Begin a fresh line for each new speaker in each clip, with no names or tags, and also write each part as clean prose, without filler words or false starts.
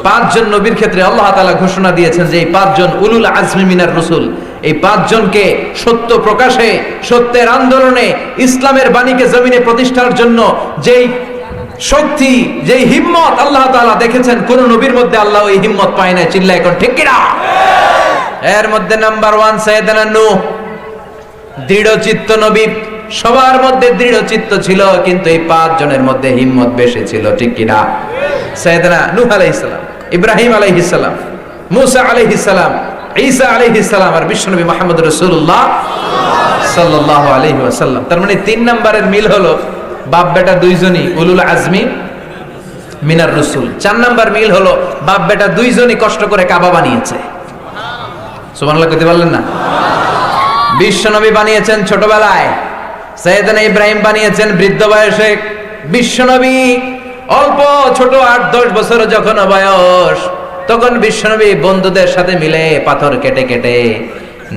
পাঁচজন নবীর ক্ষেত্রে আল্লাহ তাআলা ঘোষণা দিয়েছেন যে এই পাঁচজন উলুল আজমি মিনার রাসূল, এই পাঁচজনকে সত্য প্রকাশে, সত্যের আন্দোলনে, ইসলামের বাণীকে জমিনে প্রতিষ্ঠার জন্য যেই শক্তি, যেই হিম্মত আল্লাহ তাআলা দেখেছেন, কোন নবীর মধ্যে আল্লাহ ওই হিম্মত পায় না। চিল্লায় এখন ঠিক কিনা? এর মধ্যে নাম্বার 1 সাইয়েদনা নূহ, দৃঢ়চিত্ত নবী, সবার মধ্যে দৃঢ়চিত্ত ছিল, কিন্তু এই পাঁচজনের মধ্যে হিম্মত বেশি ছিল। ঠিক কিনা? সাইয়েদনা নূহ আলাইহিস সালাম, ইব্রাহিম আলাইহিস সালাম, মুসা আলাইহিস সালাম, ঈসা আলাইহিস সালাম, আর বিশ্বনবী মুহাম্মদ রাসূলুল্লাহ সাল্লাল্লাহু আলাইহি ওয়াসাল্লাম। তার মানে 3 নম্বরের মিল হলো বাপ বেটা দুইজনই উলুল আজমি মিনার রাসূল। 4 নম্বর মিল হলো বাপ বেটা দুইজনই কষ্ট করে কাবা বানিয়েছে। সুবহানাল্লাহ কইতে পারলেন না? বিশ্বনবী বানিয়েছেন ছোটবেলায়, সাইয়েদনা ইব্রাহিম বানিয়েছেন বৃদ্ধ বয়সে, বিশ্বনবী অল্প ছোট 8-10 বছর যখন বয়স, তখন বিশ্বনবী বন্ধুদের সাথে মিলে পাথর কেটে কেটে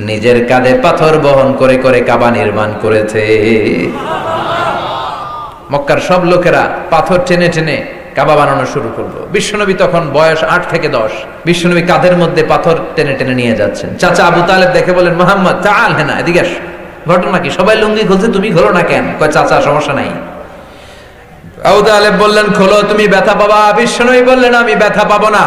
নিজের কাঁধে পাথর বহন করে করে কাবা নির্মাণ করেছে। মক্কার সব লোকেরা পাথর টেনে টেনে কাবা বানানো শুরু করলো। বিশ্বনবী তখন বয়স 8 থেকে 10। বিশ্বনবী কাঁধের মধ্যে পাথর টেনে টেনে নিয়ে যাচ্ছেন। চাচা আবু তালেব দেখে বলেন, মুহাম্মদ তাআল হেনা, এদিকে আস। ঘটনা কি? সবাই লুঙ্গি খুলছে, তুমি খোলো না কেন? কয় চাচা সমস্যা নাই। আবু তালেব বললেন, খোলো, তুমি ব্যথা পাবা। বিশ্বনবী বললেন, আমি ব্যথা পাবো না।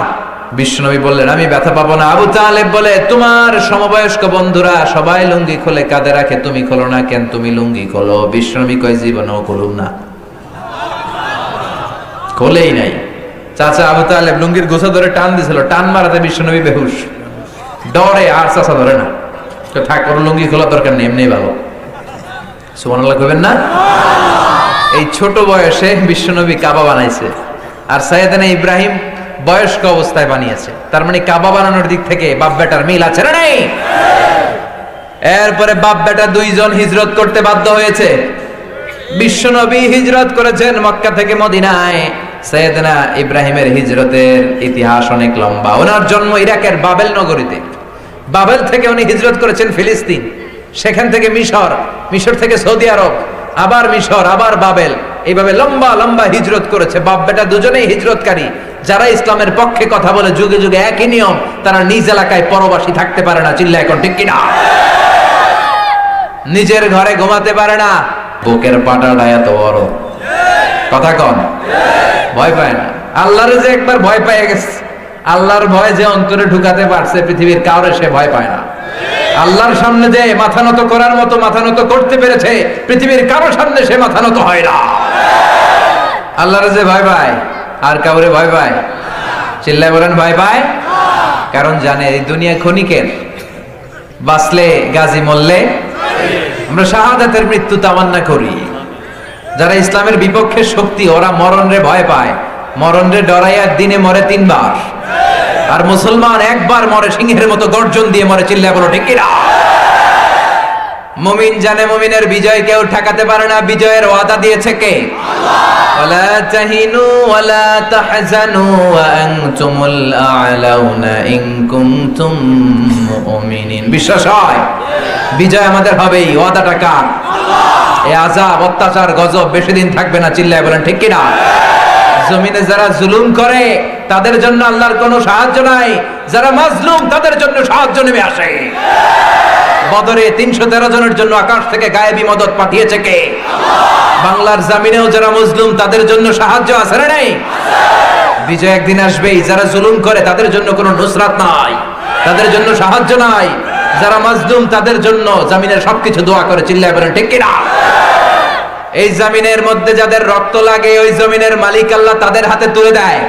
বিশ্বনবী বললেন, আমি ব্যথা পাবো না। আবু তালেব বলে, তোমার সমবয়স্ক বন্ধুরা সবাই লুঙ্গি খুলে কাঁধে রাখে, তুমি খোলো না কেন? তুমি লুঙ্গি খোলো। বিশ্বনবী কয়, জীবনেও খুলুম না। খোলেই নাই। চাচা আবু তালেব লুঙ্গির গোছা ধরে টান দিছিল, টান মারাতে বিশ্বনবী বেহুশ, ডরে আর চাচা ধরে না। তো থাক, ওর লুঙ্গি খোলা দরকার নেই, এমনি ভালো। সুবহানাল্লাহ কইবেন না? এই ছোট বয়সে বিশ্বনবী কাবা বানাইছে, আর সাইয়েদনা ইব্রাহিম বয়স্ক অবস্থায় বানিয়েছে। তার মানে কাবা বানানোর দিক থেকে বাপ বেটার মিল আছে না নাই? এরপরে বাপ বেটা দুইজন হিজরত করতে বাধ্য হয়েছে। বিশ্বনবী হিজরত করেছেন মক্কা থেকে মদিনায়। সাইয়েদনা ইব্রাহিমের হিজরতের ইতিহাস অনেক লম্বা। ওনার জন্ম ইরাকের বাবেল নগরীতে। বাবেল থেকে উনি হিজরত করেছেন ফিলিস্তিন, সেখান থেকে মিশর, মিশর থেকে সৌদি আরব, আবার মিশর, আবার বাবেল, এইভাবে লম্বা লম্বা হিজরত করেছে। বাপ বেটা দুজনেই হিজরতকারী। যারা ইসলামের পক্ষে কথা বলে যুগে যুগে একই নিয়ম, তারা নিজ এলাকায় পরবাসী থাকতে পারে না। চিল্লা এখন ঠিক কিনা? নিজের ঘরে ঘুমাতে পারে না। বুকের পাটাটা এত বড়, কথা কন, ভয় পায় না। আল্লাহরে যে একবার ভয় পেয়ে গেছে, আল্লাহর ভয় যে অন্তরে ঢুকাতে পারছে, পৃথিবীর কাউরে সে ভয় পায় না। আল্লাহর সামনে যে মাথা নত করার মতো মাথা নত করতে পেরেছে, পৃথিবীর কারোর সামনে সে মাথা নত হয় না। আল্লাহরে যে ভয় পায়, আর কাউরে ভয় পায়? চিল্লায় বলেন, ভয় পায়। কারণ জানে এই দুনিয়া ক্ষণিকের, বাঁচলে গাজী, মরলে। আমরা শাহাদাতের মৃত্যু তামান্না করি। যারা ইসলামের বিপক্ষে শক্তি, ওরা মরণ রে ভয় পায়। মরণ রে ডরাইয়া দিনে মরে 3 বার, আর মুসলমান একবার মরে সিংহের মতো গর্জন দিয়ে মরে। চিল্লায় বলো ঠিক কিনা? মুমিন জানে মুমিনের বিজয় কেউ ঠেকাতে পারে না। বিজয়ের ওয়াদা দিয়েছে কে? আল্লাহ। ওয়ালা তাহিনু ওয়ালা তাহজানু ওয়া আনতুমুল আ'লাউনা ইন কুনতুম মুমিনিন। বিশ্বাস হয় বিজয় আমাদের হবেই। ওয়াদাটা কার? আল্লাহ। এই আযাব, অত্যাচার, গজব বেশি দিন থাকবে না। চিল্লায় বলেন ঠিক কিনা? জমিনে যারা জুলুম করে তাদের জন্য আল্লাহর কোনো সাহায্য নাই। যারা মাজলুম তাদের জন্য সাহায্য নেমে আসে। বদরে 313 জনের জন্য আকাশ থেকে গায়েবী মদদ পাঠিয়েছে কে? আল্লাহ। বাংলার জমিনেও যারা মজলুম তাদের জন্য সাহায্য আছে না নাই? আছে। বিজয় একদিন আসবেই। যারা জুলুম করে তাদের জন্য কোনো নুসরাত নাই, তাদের জন্য সাহায্য নাই। যারা মাজলুম তাদের জন্য জমিনের সবকিছু দোয়া করে। চিল্লায় বলেন ঠিক কিনা? এই জমিনের মধ্যে যাদের রক্ত লাগে, ওই জমিনের মালিক আল্লাহ তাদের হাতে তুলে দেয়।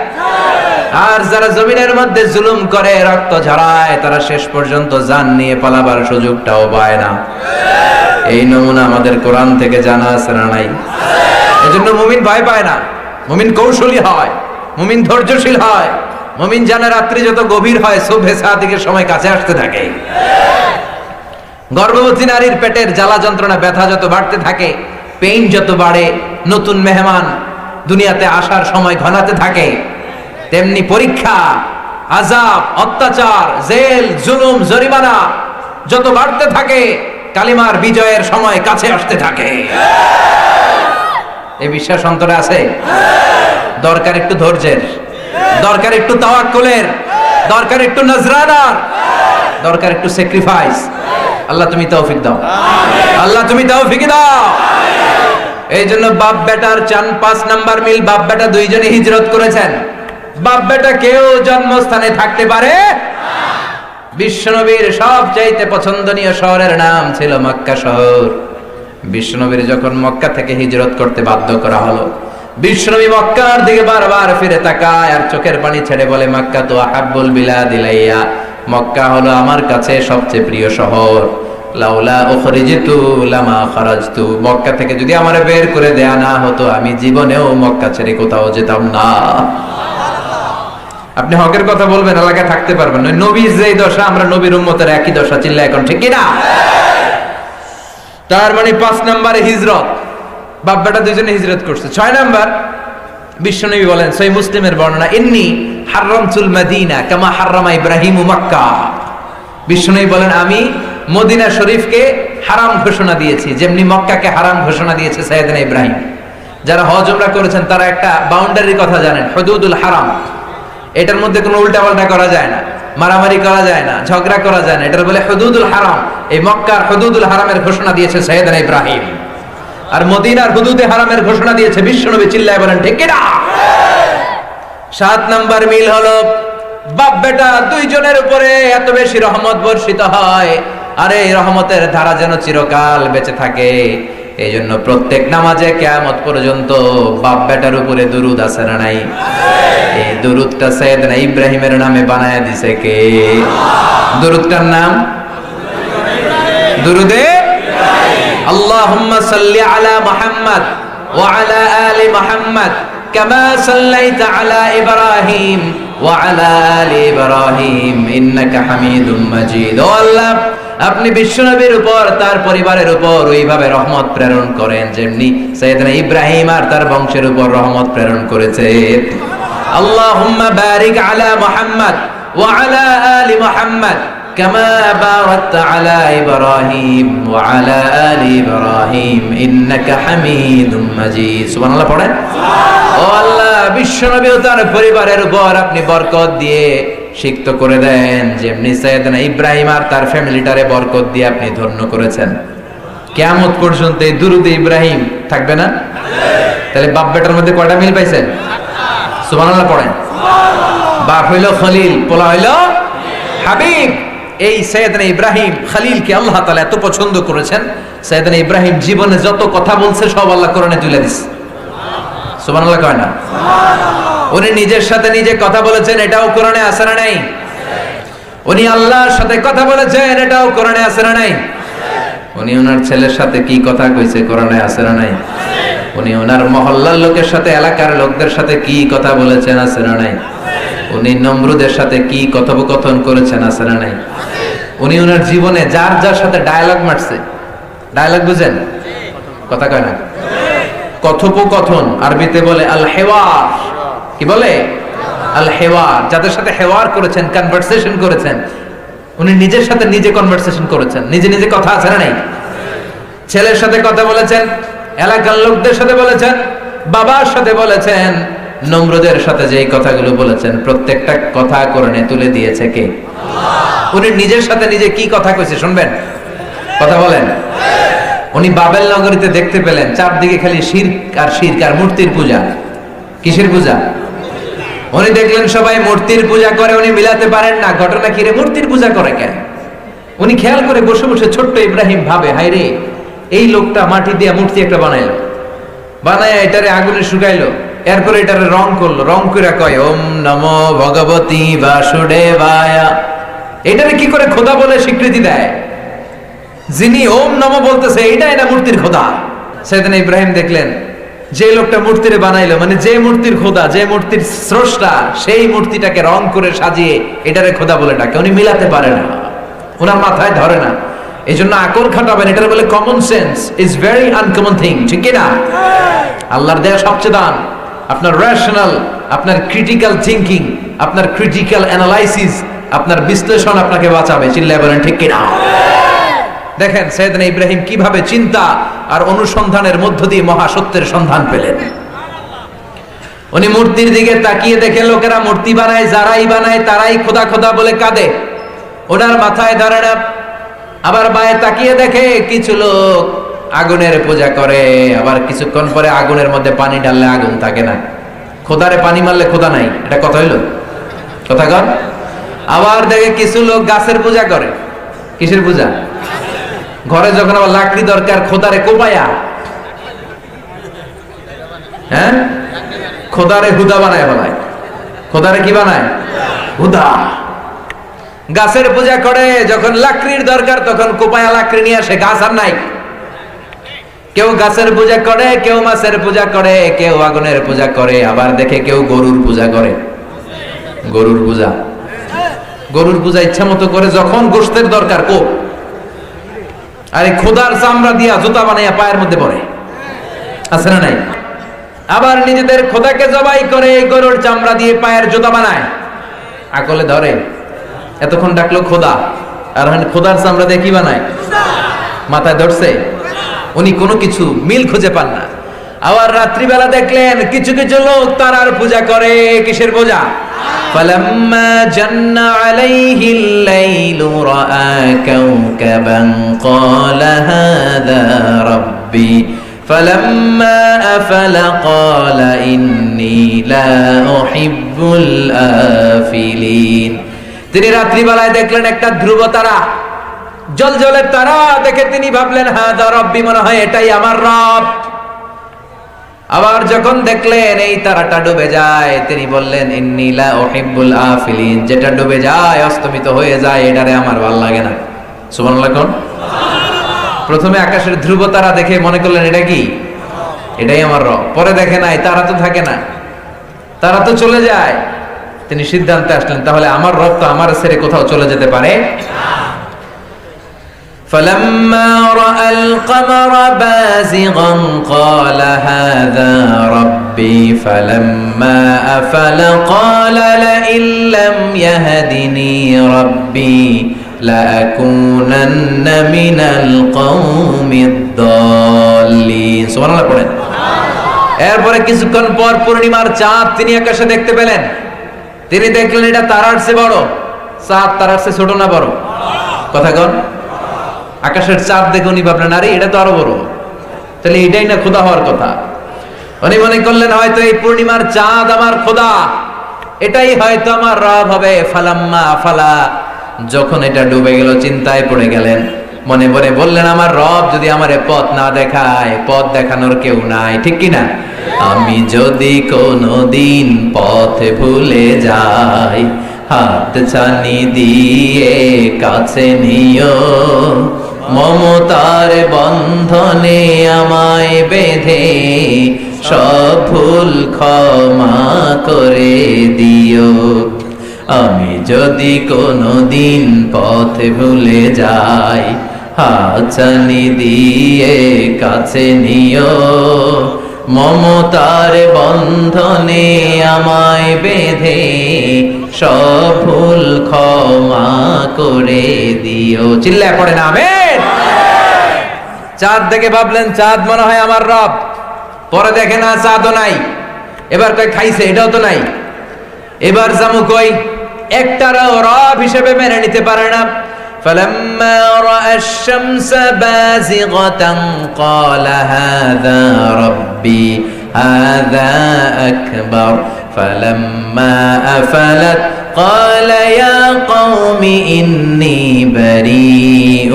আর যারা জমিনের মধ্যে জুলুম করে, রক্ত ঝরায়, তারা শেষ পর্যন্ত জান নিয়ে পালাবার সুযোগটাও পায় না। এই নমুনা আমাদের কোরআন থেকে জানা আছে না নাই? এজন্য মুমিন ভয় পায় না। মুমিন কৌশলী হয়, মুমিন ধৈর্যশীল হয়। মুমিন জানে রাত্রি যত গভীর হয়, সুবহে সাদিকের সময় কাছে আসতে থাকে। গর্ভবতী নারীর পেটের জ্বালা যন্ত্রণা, ব্যথা যত বাড়তে থাকে, পেইন যত বাড়ে, নতুন মেহমান দুনিয়াতে আসার সময় ঘনাতে থাকে, তেমনি পরীক্ষা, আযাব, অত্যাচার, জেল, জুলুম, জরিমানা যত বাড়তে থাকে, কালিমার বিজয়ের সময় কাছে আসতে থাকে। এই বিশ্বাস অন্তরে আছে? দরকার একটু ধৈর্যের। দরকার একটু তাওয়াক্কুলের, দরকার একটু নজরানার, দরকার একটু স্যাক্রিফাইস। আল্লাহ তুমি তৌফিক দাও, আল্লাহ তুমি তৌফিক দাও। এই জন্য বাপ বেটার 4-5 নাম্বার মিল। বাপ বেটা দুইজনে হিজরত করেছেন। বাপ বেটা কেউ জন্মস্থানে থাকতে পারে। বিশ্বনবীর সবচাইতে পছন্দনীয় শহরের নাম ছিল মক্কা শহর। বিশ্বনবীর যখন মক্কা থেকে হিজরত করতে বাধ্য করা হলো, বিশ্বনবী মক্কার দিকে বারবার ফিরে তাকায় আর চোখের পানি ছেড়ে বলে, মক্কা তো আহাব্বুল বিলাদ ইলাইয়া, মক্কা হলো আমার কাছে সবচেয়ে প্রিয় শহর। লাউলা উখরিজতু লামা খারাজতু, মক্কা থেকে যদি আমারে বের করে দেয়া না হতো আমি জীবনেও মক্কা ছেড়ে কোথাও যেতাম না। আপনি হকের কথা বলবেন, এলাকায় থাকতে পারবেন না। নবীর যেই দশা, আমরা নবীর উম্মতের একই দশা। চিল্লা এখন ঠিক কি না? তার মানে 5 নম্বরে হিজরত, বাপ বেটা দুইজনে হিজরত করছে। 6 নাম্বার, বিশ্বনবী বলেন সহিহ মুসলিমের বর্ণনা, ইন্নী হারামতুল মদিনা কামা হারামা ইব্রাহিমু মক্কা। বিশ্বনবী বলেন আমি মদিনা শরীফকে হারাম ঘোষণা দিয়েছি যেমনি মক্কাকে হারাম ঘোষণা দিয়েছে সাইয়েদনা ইব্রাহিম। যারা হজ উমরা করেছেন তারা একটা বাউন্ডারির কথা জানেন, হুদুদুল হারাম। এটার মধ্যে কোনো উল্টাপাল্টা করা যায় না, মারামারি করা যায় না, ঝগড়া করা যায় না। এটার বলে হুদুদুল হারাম। এই মক্কার হুদুদুল হারামের ঘোষণা দিয়েছে সাইয়েদনা ইব্রাহিম, আর মদিনার হুদুদে হারামের ঘোষণা দিয়েছে বিশ্বনবী। চিল্লায় বলেন ঠিক কি না? 7 নাম্বার মিল হলো, বাপ বেটা দুইজনের উপরে এত বেশি রহমত বর্ষিত হয়, আরে এই রহমতের ধারা যেন চিরকাল বেঁচে থাকে। এই জন্য প্রত্যেক নামাজে কিয়ামত পর্যন্ত বাপ বেটার উপরে দুরুদ আছে না নাই? এই দুরুদটা সাইয়েদনা ইব্রাহিমের নামে বানায়া দিছে কে? দুরুদটার নাম দুরুদে আল্লাহুম্মা সাল্লি আলা মুহাম্মদ ওয়া আলা আলি মুহাম্মদ কামা সাল্লাইতা আলা ইব্রাহিম ওয়া আলা আলি ইব্রাহিম ইন্নাকা হামিদুম মাজিদ। ও আল্লাহ, আপনি বিশ্বনবীর উপর তার পরিবারের উপর ওইভাবে রহমত প্রেরণ করেন যেমনি সাইয়েদনা ইব্রাহিম আর তার বংশের উপর রহমত প্রেরণ করেছে। আল্লাহুম্মা বারিক আলা মুহাম্মদ ওয়া আলা আলি মুহাম্মদ কামা বারাকতা আলা ইব্রাহিম ওয়া আলা আলি ইব্রাহিম ইন্নাকা হামিদুম মাজিদ। সুবহানাল্লাহ পড়েন। ও আল্লাহ, বিশ্বনবী ও তার পরিবারের উপর আপনি বরকত দিয়ে সিক্ত করে দেন যেমনি সাইয়েদনা ইব্রাহিম আর তার ফ্যামিলিটারে বরকত দিয়ে আপনি ধন্য করেছেন। কিয়ামত পর্যন্ত এই দুরুদে ইব্রাহিম থাকবে না? তাহলে বাপ বেটার মধ্যে কয়টা মিল পাইছেন? সুবহানাল্লাহ পড়েন। বাপ হইল খলিল, পোলা হইল হাবিব। এই সাইয়েদনা ইব্রাহিম খলিলকে আল্লাহ তাআলা এত পছন্দ করেছেন, সাইয়েদনা ইব্রাহিম জীবনে যত কথা বলছে সব আল্লাহ কোরআনে তুলে দিয়েছে। সুবহানাল্লাহ কয় না? উনি নিজের সাথে নিজে কথা বলেছেন, এটাও কোরআনে আছে না নাই? উনি আল্লাহর সাথে কথা বলেছেন, এটাও কোরআনে আছে না নাই? উনি ওনার ছেলের সাথে কি কথা কইছে, কোরআনে আছে না নাই? উনি ওনার মহল্লার লোকের সাথে, এলাকার লোকদের সাথে কি কথা বলেছেন, আছে না নাই? উনি নমরুদের সাথে কি কথোপকথন করেছেন, আছে না নাই? উনি ওনার জীবনে যার যার সাথে ডায়ালগ মারছে, ডায়ালগ বুঝেন? কথা কয় না? কথোপকথন আরবিতে বলে আল হেওয়ার। কি বলে? আল হেওয়ার। যাদের সাথে হেওয়ার করেছেন, কনভারসেশন করেছেন, উনি নিজের সাথে নিজে কনভারসেশন করেছেন, নিজে নিজে কথা আছে না নাই? ছেলের সাথে কথা বলেছেন, এলাকার লোকদের সাথে বলেছেন, বাবার সাথে বলেছেন, নমরুদের সাথে যেই কথাগুলো বলেছেন প্রত্যেকটা কথা কোরআনে তুলে দিয়েছে কে? উনি নিজের সাথে নিজে কি কথা কইছে শুনবেন? কথা বলেন। উনি বাবেল নগরীতে দেখতে পেলেন চারদিকে খালি শিরক আর শিরক আর মূর্তির পূজা। কিসের পূজা? উনি দেখলেন সবাই মূর্তির পূজা করে, উনি মিলাতে পারেন না ঘটনা কি রে, মূর্তির পূজা করে কেন? উনি খেয়াল করে বসে বসে ছোট্ট ইব্রাহিম ভাবে, হাই রে, এই লোকটা মাটি দিয়ে মূর্তি একটা বানাইলো, বানায় এটারে আগুনে শুকাইলো, এরপরে এটারে রং করলো, রং করে কয় ওম নমো ভগবতী বাসুদেবায়া। এটারে কি করে খোদা বলে স্বীকৃতি দেয়? যিনি ওম নমো বলতেছে এইটাই না মূর্তির খোদা। সাইয়েদনা ইব্রাহিম দেখলেন যে লোকটা মূর্তিরে বানাইলো, মানে যে মূর্তির খোদা, যে মূর্তির স্রষ্টা, সেই মূর্তিটাকে রং করে সাজিয়ে এটারে খোদা বলে ডাকে। উনি মিলাতে পারে না, ওনার মাথায় ধরে না। এই জন্য আকল খাটাবেন, এটার বলে common sense is very uncommon thing. ঠিক কিনা? আল্লাহর দেয়া সবচেয়ে দান আপনার রেশনাল, আপনার ক্রিটিক্যাল থিঙ্কিং, আপনার ক্রিটিক্যাল অ্যানালাইসিস, আপনার বিশ্লেষণ আপনাকে বাঁচাবে। চিল্লায় বলেন ঠিক কিনা? দেখেন সাইয়েদনা ইব্রাহিম কিভাবে চিন্তা আর অনুসন্ধানের মধ্য দিয়ে মহাসত্যের সন্ধান পেলেন। উনি মূর্তির দিকে তাকিয়ে দেখে লোকেরা মূর্তি বানায়, যারাই বানায় তারাই খোদা খোদা বলে কাঁদে, ওনার মাথায় ধরে না। আবার বায়ে তাকিয়ে দেখে কিছু লোক আগুনের পূজা করে, আবার কিছুক্ষণ পরে আগুনের মধ্যে পানি ঢাললে আগুন থাকে না, খোদারে পানি মারলে খোদা নাই, এটা কথা হইলো? কথা কর। আবার দেখে কিছু লোক গাছের পূজা করে। কিসের পূজা? ঘরে যখন আবার লাকড়ি দরকার, খোদারে কোপায়া, হ্যাঁ, খোদারে হুদা বানায় বানায়। খোদারে কি বানায়? হুদা। গাছের পূজা করে, যখন লাকড়ির দরকার তখন কোপায়া লাকড়ি নিয়ে আসে, গাছ আর নাই। কেউ গাছের পূজা করে, কেউ মাছের পূজা করে, কেউ আগুনের পূজা করে, আবার দেখে কেউ গরুর পূজা করে। গরুর পূজা, গরুর পূজা ইচ্ছা মতো করে, যখন গোশতের দরকার কো, আরে খোদার চামড়া দিয়া জুতা বানাইয়া পায়ের মধ্যে পড়ে, আছে না নাই? আবার নিজেদের খোদাকে জবাই করে গরুর চামড়া দিয়ে পায়ের জুতা বানায়, আকলে ধরে। এতক্ষণ ডাকলো খোদা, আর খোদার চামড়া দিয়ে কি বানায়? মাথায় ধরছে। উনি কোনো কিছু মিল খুঁজে পান না। আবার রাত্রিবেলা দেখলেন কিছু কিছু লোক তারার পূজা করে। কিসের পূজা? ফালাম্মা জান্না আলাইহিল লাইলু রাআ কাওকাবান ক্বালা হাযা রাব্বি ফালাম্মা আফালা ক্বালা ইন্নী লা উহিব্বুল আফিলিন। তিনি রাত্রিবেলায় দেখলেন একটা ধ্রুব তারা, জলজলের তারা দেখে তিনি ভাবলেন হাযা রাব্বি, মনে হয় এটাই আমার রব। আবার যখন দেখলেন এই তারাটা ডুবে যায়, তিনি বললেন ইন্নী লা উহিব্বুল আফিলিন, যেটা ডুবে যায়, অস্তমিত হয়ে যায়, এটারে আমার ভালো লাগে না। সুবহানাল্লাহ কোন? প্রথমে আকাশের ধ্রুব তারা দেখে মনে করলেন এটা কি? এটাই আমার রব। পরে দেখে নাই, তারা তো থাকে না, তারা তো চলে যায়। তিনি সিদ্ধান্তে আসলেন তাহলে আমার রব তো আমার ছেড়ে কোথাও চলে যেতে পারে না। فلما رأى القمر بازغا قال هذا ربي فلما أفل قال لئن لم يهدني ربي لأكونن من القوم الضالين। সুবহানাল্লাহ পড়েন। এরপরে কিছুক্ষণ পর পূর্ণিমার চাঁদ তিনি আকাশে দেখতে পেলেন। তিনি দেখলেন এটা তারার চেয়ে বড়। চাঁদ তারার চেয়ে ছোট না বড়? কথা কন। আকাশের চাঁদ দেখে উনি ভাবলেন আরে এটা তো আরো বড়, তাহলে এটাই না খোদা হওয়ার কথা। উনি মনে করলেন হয়তো এই পূর্ণিমার চাঁদ আমার খোদা, এটাই হয়তো আমার রব হবে। ফালাম্মা ফালা, যখন এটা ডুবে গেল চিন্তায় পড়ে গেলেন। মনে মনে বললেন আমার রব যদি আমারে পথ না দেখায়, পথ দেখানোর কেউ নাই, ঠিক কিনা? আমি যদি কোনোদিন পথে ভুলে যাই, হাত ছানি দিয়ে কাছে নিও, মমতার বন্ধনে আমায় বেঁধে সব ভুল ক্ষমা করে দিও। আমি যদি কোনোদিন পথে ভুলে যাই, হাত ছানি দিয়ে কাছে নিও, মমতার বন্ধনে আমায় বেঁধে সব ভুল ক্ষমা করে দিও। চিল্লায় পড়ে না আমেন। চাঁদ দেখে ভাবলেন চাঁদ মনে হয় আমার রব। পরে দেখে না চাঁদও নাই। এবার কই খাইছে, এটাও তো নাই। এবার জামু কই একটারও রব হিসেবে মেনে নিতে পারে না। فلما رأى الشمس بازغة قال هذا ربي هذا أكبر فلما أفلت قال يا قوم إني بريء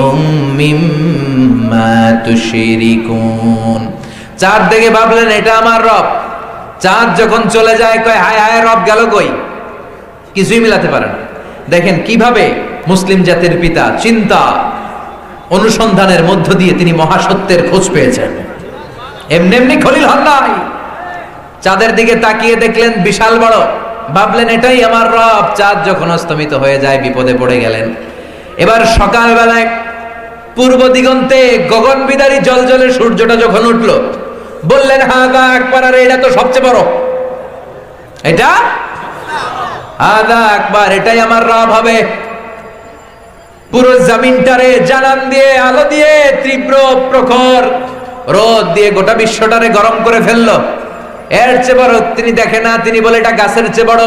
مما تشركون। চাঁদ দেখে ভাবলেন এটা আমার রব। চাঁদ যখন চলে যায় কয় হায় হায় রব গেল কই, কিছুই মিলাতে পারে না। দেখেন কিভাবে মুসলিম জাতির পিতা চিন্তা অনুসন্ধানের মধ্য দিয়ে তিনি মহাসত্যের খোঁজ পেয়েছেন। এমনি এমনি খলিল হন নাই। চাঁদের দিকে তাকিয়ে দেখলেন বিশাল বড়, ভাবলেন এটাই আমার রব। চাঁদ যখন অস্তমিত হয়ে যায় বিপদে পড়ে গেলেন। এবার সকালবেলায় পূর্ব দিগন্তে গগন বিদারী জলজলে সূর্যটা যখন উঠল, বললেন হাদা আকবার, আর এটা তো সবচেয়ে বড়, এটা হাদা আকবার, এটাই আমার রব হবে। পুরো জমিনটারে জানান দিয়ে আলো দিয়ে তীব্র প্রখর রোদ দিয়ে গোটা বিশ্বটারে গরম করে ফেললো। এর চেয়ে বড় তিনি দেখে না, তিনি বলে এটা গাছের চেয়ে বড়,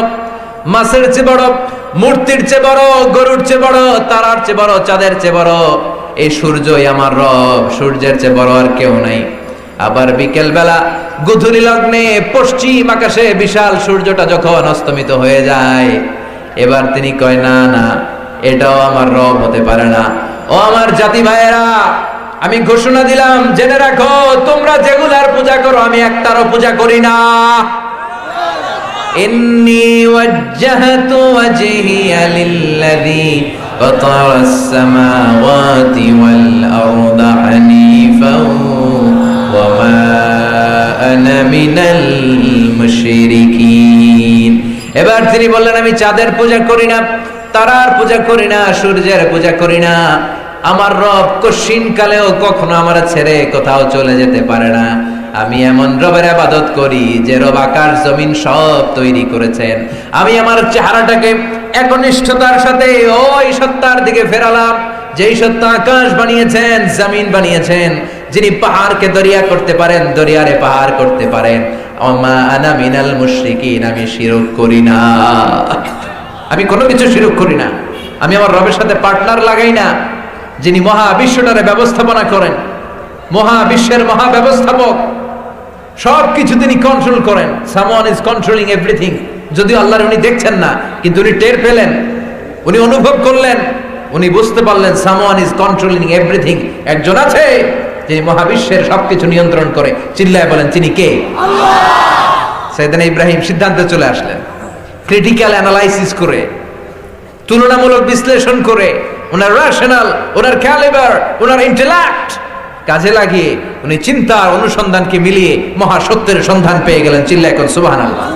মাছের চেয়ে বড়, মূর্তির চেয়ে বড়, গরুর চেয়ে বড়, তারার চেয়ে বড়, চাঁদের চেয়ে বড়। এই সূর্যই আমার রব, সূর্যের চেয়ে বড় আর কেউ নাই। আবার বিকেল বেলা গোধূলি লগ্নে পশ্চিম আকাশে বিশাল সূর্যটা যখন অস্তমিত হয়ে যায়, এবার তিনি কয় না না, এটাও আমার রব হতে পারে না। ও আমার জাতি ভাইয়েরা, আমি ঘোষণা দিলাম, জেনে রাখো, তোমরা যেগুলার পূজা করো আমি একটারও পূজা করি না। ইন্নী ওয়াজ্জাহতু ওয়াজহিয়া লিল্লাযী ফাতারাস সামাওয়াতি ওয়াল আরদা হানিফাও ওয়া মা আনা মিনাল মুশরিকিন। এবার তিনি বললেন, আমি চাঁদের পূজা করি না, তারার পূজা করি না, সূর্যের পূজা করি না। আমার রব কশিন কালেও কখনো আমার ছেড়ে কোথাও চলে যেতে পারে না। আমি এমন রবের ইবাদত করি যে রব আকাশ জমিন সব তৈরি করেছেন। আমি আমার চেহারাটাকে একনিষ্ঠতার সাথে ওই সত্তার দিকে ফেরালাম, যেই সত্তা আকাশ বানিয়েছেন, জমিন বানিয়েছেন, যিনি পাহাড়কে দরিয়া করতে পারেন, দরিয়ারে পাহাড় করতে পারেন। ওমা আনা মিনাল মুশরিকিন, আমি শিরক করি না, আমি কোনো কিছু শিরক করি না। আমি আমার রবের সাথে পার্টনার লাগাই না, যিনি মহাবিশ্বটারে ব্যবস্থাপনা করেন, মহাবিশ্বের মহাব্যবস্থাপক, সবকিছু তিনি কন্ট্রোল করেন। Someone is controlling everything. যদিও আল্লাহর উনি দেখছেন না, কিন্তু উনি টের পেলেন, উনি অনুভব করলেন, উনি বুঝতে পারলেন সামওয়ান ইজ কন্ট্রোলিং এভরিথিং। একজন আছে যিনি মহাবিশ্বের সবকিছু নিয়ন্ত্রণ করে। চিল্লায় বলেন, তিনি কে? আল্লাহ। সাইয়েদনা ইব্রাহিম সিদ্ধান্তে চলে আসলেন, ক্রিটিক্যাল অ্যানালাইসিস করে, তুলনামূলক বিশ্লেষণ করে, ওনার রেশনাল, ওনার ক্যালিবার, ওনার ইন্টেলেক্ট কাজে লাগিয়ে উনি চিন্তার অনুসন্ধানকে মিলিয়ে মহাসত্যের সন্ধান পেয়ে গেলেন। চিল্লায় এখন সুবহানাল্লাহ।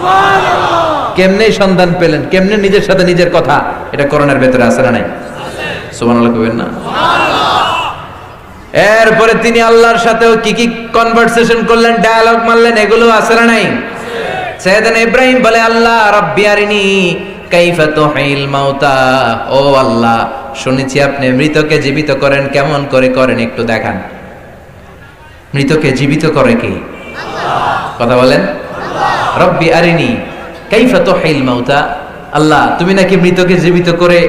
কেমনে সন্ধান পেলেন, কেমনে নিজের সাথে নিজের কথা, এটা কোরআনের ভেতরে আছে না নাই? সুবহানাল্লাহ কইবেন না? এরপরে তিনি আল্লাহর সাথেও কি কি কনভারসেশন করলেন, ডায়ালগ মারলেন, এগুলো আছে না নাই? সাইয়েদনা ইব্রাহিম বলে, আল্লাহ রাব্বি আরিনি কাইফা তুহিল মাউতা। ও আল্লাহ, শুনেছি আপনি মৃতকে জীবিত করেন, কেমন করে করেন একটু দেখান। মৃতকে জীবিত করে কে? আল্লাহ। কথা বলেন, আল্লাহ। রব্বি আরিনি কাইফা তুহিল মাউতা। আল্লাহ, তুমি নাকি মৃতকে জীবিত করে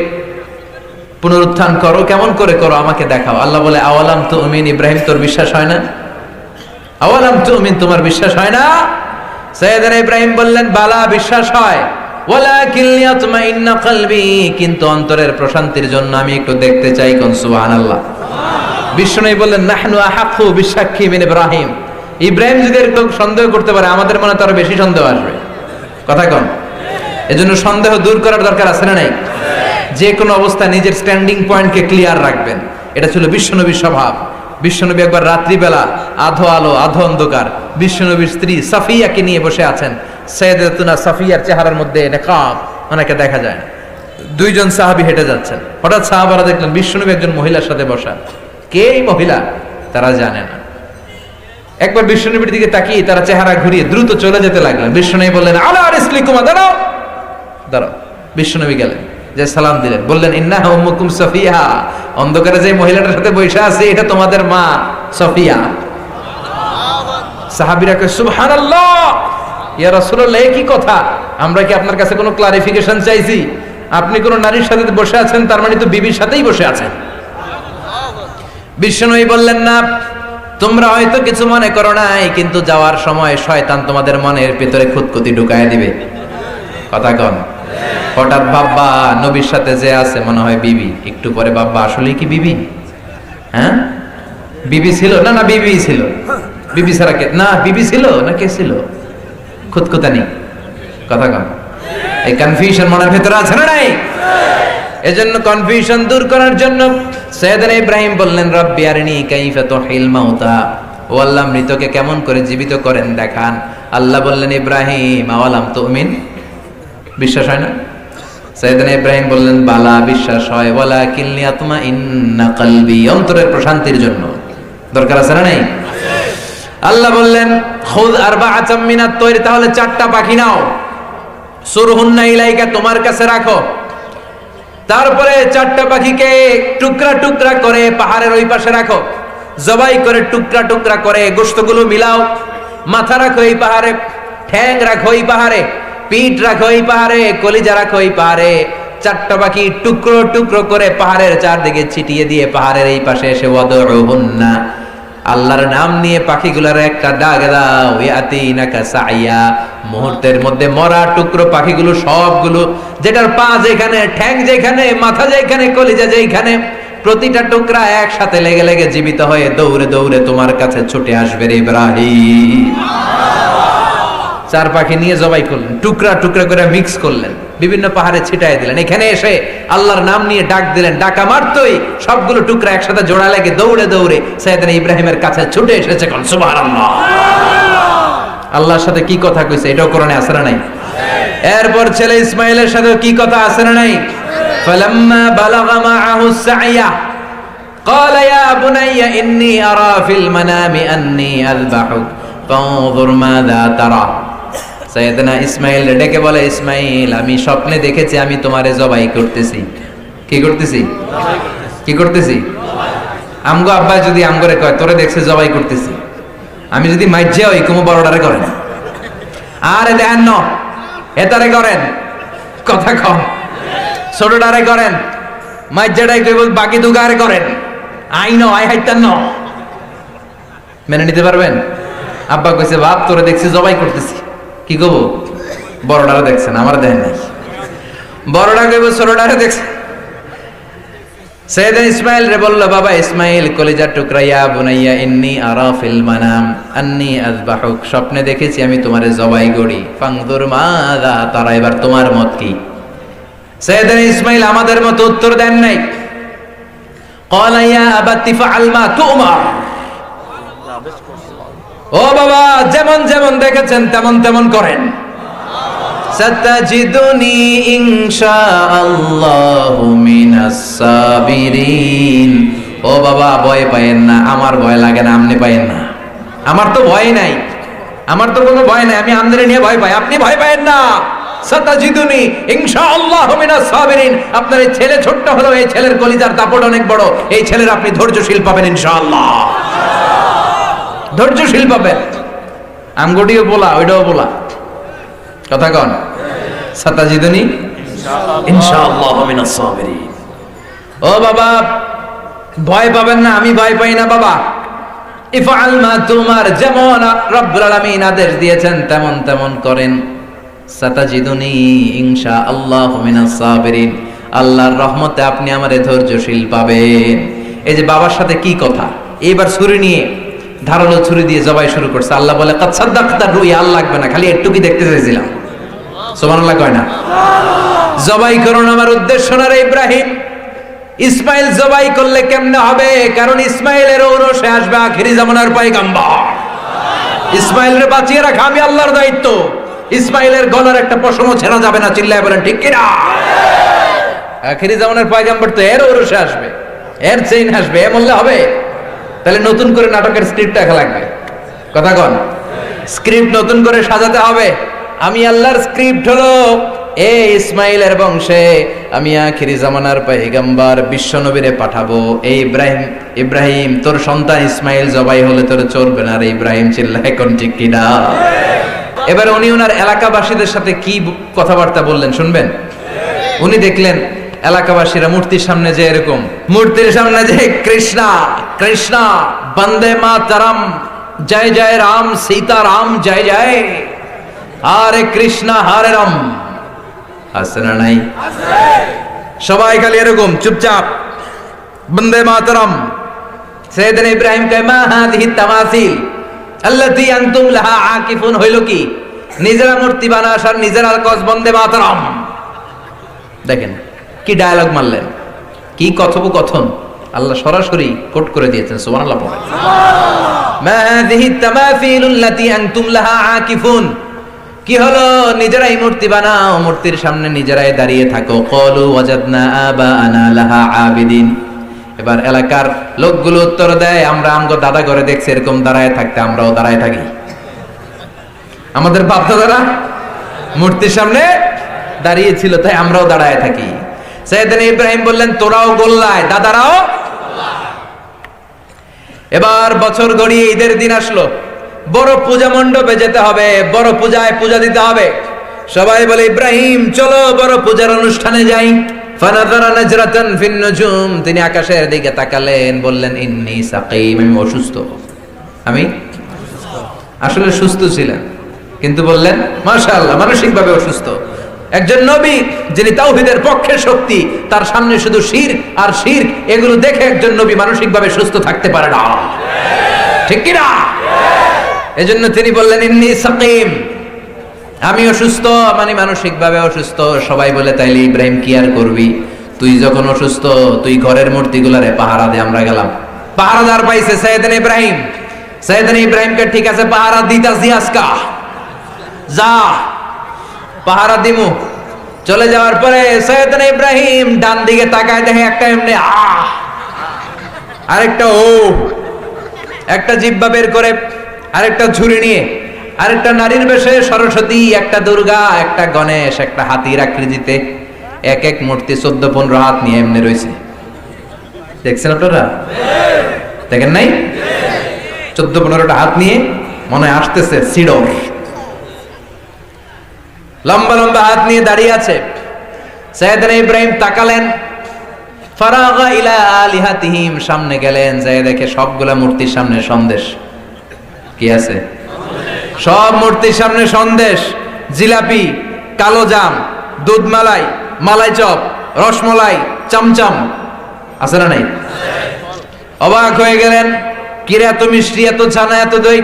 পুনরুত্থান করো, কেমন করে করো আমাকে দেখাও। আল্লাহ বলে, আওয়ালাম তুমিন, ইব্রাহিম তোর বিশ্বাস হয় না? আওয়ালাম তুমিন, তোমার বিশ্বাস হয় না? সাইয়েদনা ইব্রাহিম বললেন, বালা, বিশ্বাস হয়, ওয়ালাকিন লিয়াতমাইন্না কলবি, কিন্তু অন্তরের প্রশান্তির জন্য আমি একটু দেখতে চাই। কোন সুবহানাল্লাহ। বিষ্ণু বললেন, নাহনু আহাক্কু বিসাক্ষী মিন ইব্রাহিম। ইব্রাহিম যদি এরকম সন্দেহ করতে পারে, আমাদের মনে তার বেশি সন্দেহ আসবে। কথা কোন? এজন্য সন্দেহ দূর করার দরকার আছে না নাই? যে কোনো অবস্থা নিজের স্ট্যান্ডিং পয়েন্টকে ক্লিয়ার রাখবেন, এটা ছিল বিশ্বনবীর স্বভাব। বিশ্বনবী একবার রাত্রিবেলা আধো আলো আধো অন্ধকার বিশ্বনবীর স্ত্রী সাফিয়াকে নিয়ে বসে আছেন। সাইয়েদাতুনা সাফিয়ার চেহারার মধ্যে নেকাব, অনেকে দেখা যায় না। দুইজন সাহাবী হেঁটে যাচ্ছেন, হঠাৎ সাহাবারা দেখলেন বিশ্বনবী একজন মহিলার সাথে বসা। কে এই মহিলা তারা জানে না। একবার বিশ্বনবীর দিকে তাকিয়ে তারা চেহারা ঘুরিয়ে দ্রুত চলে যেতে লাগলেন। বিশ্বনবী বললেন, আলা রিসলিকুমা, দাঁড়াও দাঁড়াও। বিশ্বনবী গেলেন, যে সালাম দিলেন, বললেন, ইন্নাহা উম্মুকুম সাফিয়া, অন্ধকারে যে মহিলাটার সাথে বসে আছে এটা তোমাদের মা সাফিয়া। সাহাবীরা কয়, সুবহানাল্লাহ, ইয়া রাসূলুল্লাহ, কি কথা? আমরা কি আপনার কাছে কোনো ক্লারিফিকেশন চাইছি? আপনি কোন নারীর সাথে বসে আছেন, তার মানে তো বিবির সাথেই বসে আছেন। বিশ্বনবী বললেন, না, তোমরা হয়তো কিছু মনে করো নাই, কিন্তু যাওয়ার সময় শয়তান তোমাদের মনের ভিতরে খুঁতখুঁতি ঢুকায় দিবে। কথা কন? হঠাৎ বাবা নবীর সাথে যে আছে মনে হয় বিবি, একটু পরে বাবা আসলে কি বিবি? হ্যাঁ, বিবি ছিল না? না বিবি ছিল। বিবি ছাড়া কে? না বিবি ছিল না কে ছিল? খুঁতখুঁতানি। কথা কন? এই কনফিউশন মনের ভিতরে আছে না নাই? এজন্য কনফিউশন দূর করার জন্য সাইয়েদনা ইব্রাহিম বললেন, রব্বি আরিনি কাইফা তুহিল মাউতা, ও আল্লাহ, মৃতকে কেমন করে জীবিত করেন দেখান। আল্লাহ বললেন, ইব্রাহিম আওয়ালাম তুমিন, বিশ্বাস হয় না? সাইয়েদনা ইব্রাহিম বললেন, বালা, বিশ্বাস হয়, ওয়ালাকিন লিয়াতমাইন্না কলবি, অন্তরের প্রশান্তির জন্য। দরকার আছে না নাই? আল্লাহ বললেন, খুদ আরবাআতাম মিনাত তৈর, তাহলে 4টা পাখি নাও, সুরহুন্না ইলাইকা, তোমার কাছে রাখো। তারপরে 4টা পাখিকে টুকরা টুকরা করে পাহাড়ের ওই পাশে রাখো, জবাই করে টুকরা টুকরা করে গোশতগুলো মিলাও, মাথা রাখো এই পাহাড়ে, ঠ্যাং রাখো এই পাহাড়ে, পিঠ রাখো এই পাহাড়ে, কলিজা রাখো এই পাহাড়ে। চারটা পাখি টুকরো টুকরো করে পাহাড়ের চারদিকে ছিটিয়ে দিয়ে পাহাড়ের এই পাশে এসে ওয়াদউহুন্না, আল্লাহর নাম নিয়ে পাখিগুলোর একটা ডাক দাও। ইয়াতিনাকা সাইয়া, মুহূর্তের মধ্যে মরা টুকরো পাখিগুলো সবগুলো, যেটার পা যেখানে, ঠ্যাং যেখানে, মাথা যেখানে, কলিজা যেখানে, প্রতিটা টুকরা একসাথে লেগে লেগে জীবিত হয়ে দৌড়ে দৌড়ে তোমার কাছে ছুটে আসবে রে ইব্রাহিম। চার পাখি নিয়ে জবাই করলেন, টুকরা টুকরা করে মিক্স করলেন, বিভিন্ন পাহাড়ে ছিটাই দিলেন। এখানে এসে আল্লাহর নাম নিয়ে ডাক দিলেন, ডাকা মারতই সবগুলো টুকরা একসাথে জোড়া লেগে দৌড়ে দৌড়ে সাইয়েদনা ইব্রাহিমের কাছে ছুটে এসেছে। কোন সুবহানাল্লাহ। আল্লাহর সাথে কি কথা কইছে এটাও কোরআনে আছে না নাই? এরপর ছেলে ইসমাইলের সাথে কি কথা আছে না নাই? ফালাম্মা বালাগা মাআহু সাইয়া ক্বালা ইয়া বুনাইয়া ইন্নী আরা ফিল মানামি আন্নী আযবাহুক ফানজুর মাযা তারা। সাইয়েদনা ইসমাইল ডেকে বলে, ইসমাইল আমি স্বপ্নে দেখেছি আমি তোমারে জবাই করতেছি। কি করতেছি? কি করতেছি? আমগো আব্বা যদি আমগরে কয় তোরে দেখছে জবাই করতেছি, আমি যদি মাইজ্জে হই কুমু বড়ডারে করেন, আরে দেখেন ন এতারে করেন, কথা কম, ছোটডারে করেন, মাইজ্জাটাই কইব বাকি দুগারে করেন, আই ন আই হাইতান ন। মেনে নিতে পারবেন? আব্বা কইছে বাপ তোরে দেখছি জবাই করতেছি, কি কব? বড়ডারে দেখছেন, আমার দেখেন নাই। বড়ডা কইব ছোটডারে দেখছে। সাইয়েদনা ইসমাইল রে বলল, বাবা ইসমাইল কলিজার টুকরা, ইয়া বুনাইয়া ইন্নী আরা ফিল মানাম আন্নী আযবাহুক, স্বপ্নে দেখেছি আমি তোমারে জবাই করি। ফানজুর মাযা তারা, এবার তোমার মত কি? সাইয়েদনা ইসমাইল আমাদের মত উত্তর দেন নাই। ক্বালা ইয়া আবাতি ফাআল মা তুমার, ও বাবা যেমন যেমন দেখেছেন তেমন তেমন করেন। সাতাজিদুনি ইনশাআল্লাহু মিনাস সাবিরিন, ও বাবা ভয় পায়েন না, আমার ভয় লাগে না, আপনি পায়েন না। আমার তো ভয় নাই, আমার তো কোনো ভয় নাই, আমি আমদানি নিয়ে ভয় পাই, আপনি ভয় পায়েন না। সাতাজিদুনি ইনশাআল্লাহু মিনাস সাবিরিন, আপনার এই ছেলে ছোট্ট হলো, এই ছেলের কলিজার দাপট অনেক বড়, এই ছেলের আপনি ধৈর্যশীল পাবেন ইনশাআল্লাহ, ধৈর্যশীল পাবেন। আমগোটিও বলা ওইটাও বলা, কথা কন। সাতাজিদুনি ইনশাআল্লাহু মিনাস সাবিরিন, ও বাবা ভয় পাবেন না, আমি ভয় পাই না বাবা। ইফআল মা তুমার, যেমন রব্বুল আলামিন আদেশ দিয়েছেন তেমন তেমন করেন। সাতাজিদুনি ইনশাআল্লাহু মিনাস সাবিরিন, আল্লাহর রহমতে আপনি আমারে ধৈর্যশীল পাবেন। এই যে বাবার সাথে কি কথা, এবার ছুরি নিয়ে ধারালো ছুরি দিয়ে জবাই শুরু করছে। আল্লাহ বলে কাদ সাদ্দাকতা রুইয়া, আর লাগবে না, খালি একটু কি দেখতে চাইছিলাম। সুবহানাল্লাহ কয় না? জবাই করুন আমার উদ্দেশ্য না রে ইব্রাহিম। ইসমাইল জবাই করলে কেমনে হবে? কারণ ইসমাইলের ঔরসে আসবে আখিরি জামানার পয়গম্বর। ইসমাইলের বাঁচিয়ে রাখা আমি আল্লাহর দায়িত্ব। ইসমাইলের গলার একটা পশমও ছেঁড়া যাবে না, চিল্লায় বলেন ঠিক কিনা? আখিরি জামানার পয়গম্বর তো এর ঔরসে আসবে, এর চেইন আসবে, এ বললে হবে? তাহলে নতুন করে নাটকের স্ক্রিপ্ট দেখা লাগবে, কথা কন। স্ক্রিপ্ট নতুন করে সাজাতে হবে। আমি আল্লাহর স্ক্রিপ্ট হলো এই ইসমাইলের বংশে আমি আখিরি জামানার পয়গম্বর বিশ্ব নবীরে পাঠাবো। এই ইব্রাহিম তোর সন্তান ইসমাইল জবাই হলে তোর চলবে না রে ইব্রাহিম, চিল্লায় কোন ঠিক কিনা? এবার উনি ওনার এলাকাবাসীদের সাথে কি কথাবার্তা বললেন শুনবেন? উনি দেখলেন এলাকাবাসীরা মূর্তির সামনে যে এরকম, মূর্তির সামনে যে কৃষ্ণা কৃষ্ণা বন্দে মাতরম, জয় জয় রাম সীতা রাম জয় জয়, হরে কৃষ্ণ হরে রাম, আছে না নাই? সবাই খালি এরকম চুপচাপ বন্দে মাতরম। সাইয়েদনা ইব্রাহিম কয় মা হাদিহি তামাসিল আল্লাতী আনতুম লাহা আকিফুন, হইল কি? নিজেরা মূর্তি বানাস আর নিজেরা কস বন্দে মাতরম। দেখেন কি ডায়লগ মারলেন, কি কথোপকথন আল্লাহ সরাসরি কোট করে দিয়েছেন। সুবহানাল্লাহ পড়েন। মা হাদিহি তামাসিলুল্লাতী আনতুম লাহা আকিফুন, কি হলো? নিজেরাই মূর্তি বানাও, মূর্তির সামনে নিজেরাই দাঁড়িয়ে থাকো। ক্বালু ওয়াজাদনা আবাআনা লাহা আবিদিন। এবার এলাকার লোকগুলো উত্তর দেয়, আমরা আমগো দাদা ঘরে দেখছি এরকম দাঁড়ায় থাকতে, আমরাও দাঁড়ায় থাকি। আমাদের বাপ দাদারা মূর্তির সামনে দাঁড়িয়ে ছিল, তাই আমরাও দাঁড়ায় থাকি। সাইয়েদনা ইব্রাহিম বললেন তোরাও গোল্লায়, দাদারাও। এবার বছর গড়িয়ে ঈদের দিন আসলো, বড় পূজা মণ্ডপে যেতে হবে, বড় পূজায় পূজা দিতে হবে। সবাই বলে ইব্রাহিম চলো বড় পূজার অনুষ্ঠানে যাই। ফানাযারা নাজরাতান ফিন নুজুম, তিনি আকাশের দিকে তাকালেন, বললেন ইন্নী সাকিম, আমি অসুস্থ। আমি আসলে সুস্থ ছিলেন, কিন্তু বললেন মাশাআল্লাহ মানসিকভাবে অসুস্থ। একজন নবী যিনি তাওহীদের পক্ষে শক্তি, তার সামনে শুধু শিরক আর শিরক, এগুলো দেখে একজন নবী মানসিকভাবে সুস্থ থাকতে পারে না, ঠিক কি না? এজন্য তিনি বললেন ইন্নী সাকিম, আমি অসুস্থ, মানে মানসিকভাবে অসুস্থ। সবাই বলে তাইলে ইব্রাহিম কি আর করবি, তুই যখন অসুস্থ তুই ঘরের মূর্তিগুলারে পাহারা দে। আমরা গেলাম, পাহারাদার পাইছে সাইয়েদনা ইব্রাহিম। সাইয়েদনা ইব্রাহিমকে ঠিক আছে পাহারা দিতাছি আজকা, যা পাহারা দিমু। চলে যাওয়ার পরে সাইয়েদনা ইব্রাহিম ডান দিকে তাকায়, দেখে একটা এমনি আরেকটা একটা জিহ্বা বের করে, আরেকটা ঝুড়ি নিয়ে, আরেকটা নারীর বেশে সরস্বতী, একটা দুর্গা, একটা গণেশ, একটা হাতির আকৃতিতে এক এক মূর্তি 14-15 হাত নিয়ে এমনি রয়েছে। দেখছেন আপনারা? দেখেন নাই? 14-15টা হাত নিয়ে মনে আসতেছে সিডর, লম্বা লম্বা হাত নিয়ে দাঁড়িয়ে আছে। সাইয়েদনা ইব্রাহিম তাকালেন, ফারাগা ইলা আলিহাতিহিম, সামনে গেলেন, যায় দেখে সবগুলা মূর্তির সামনে সন্দেশ। কি আছে? সব মূর্তির সামনে সন্দেশ, জিলাপি, কালো জাম, দুধ মালাই, মালাই চপ, রসমলাই, চমচম আছে না নাই? অবাক হয়ে গেলেন, কিরে এত মিষ্টি, এত ছানা, এত দই,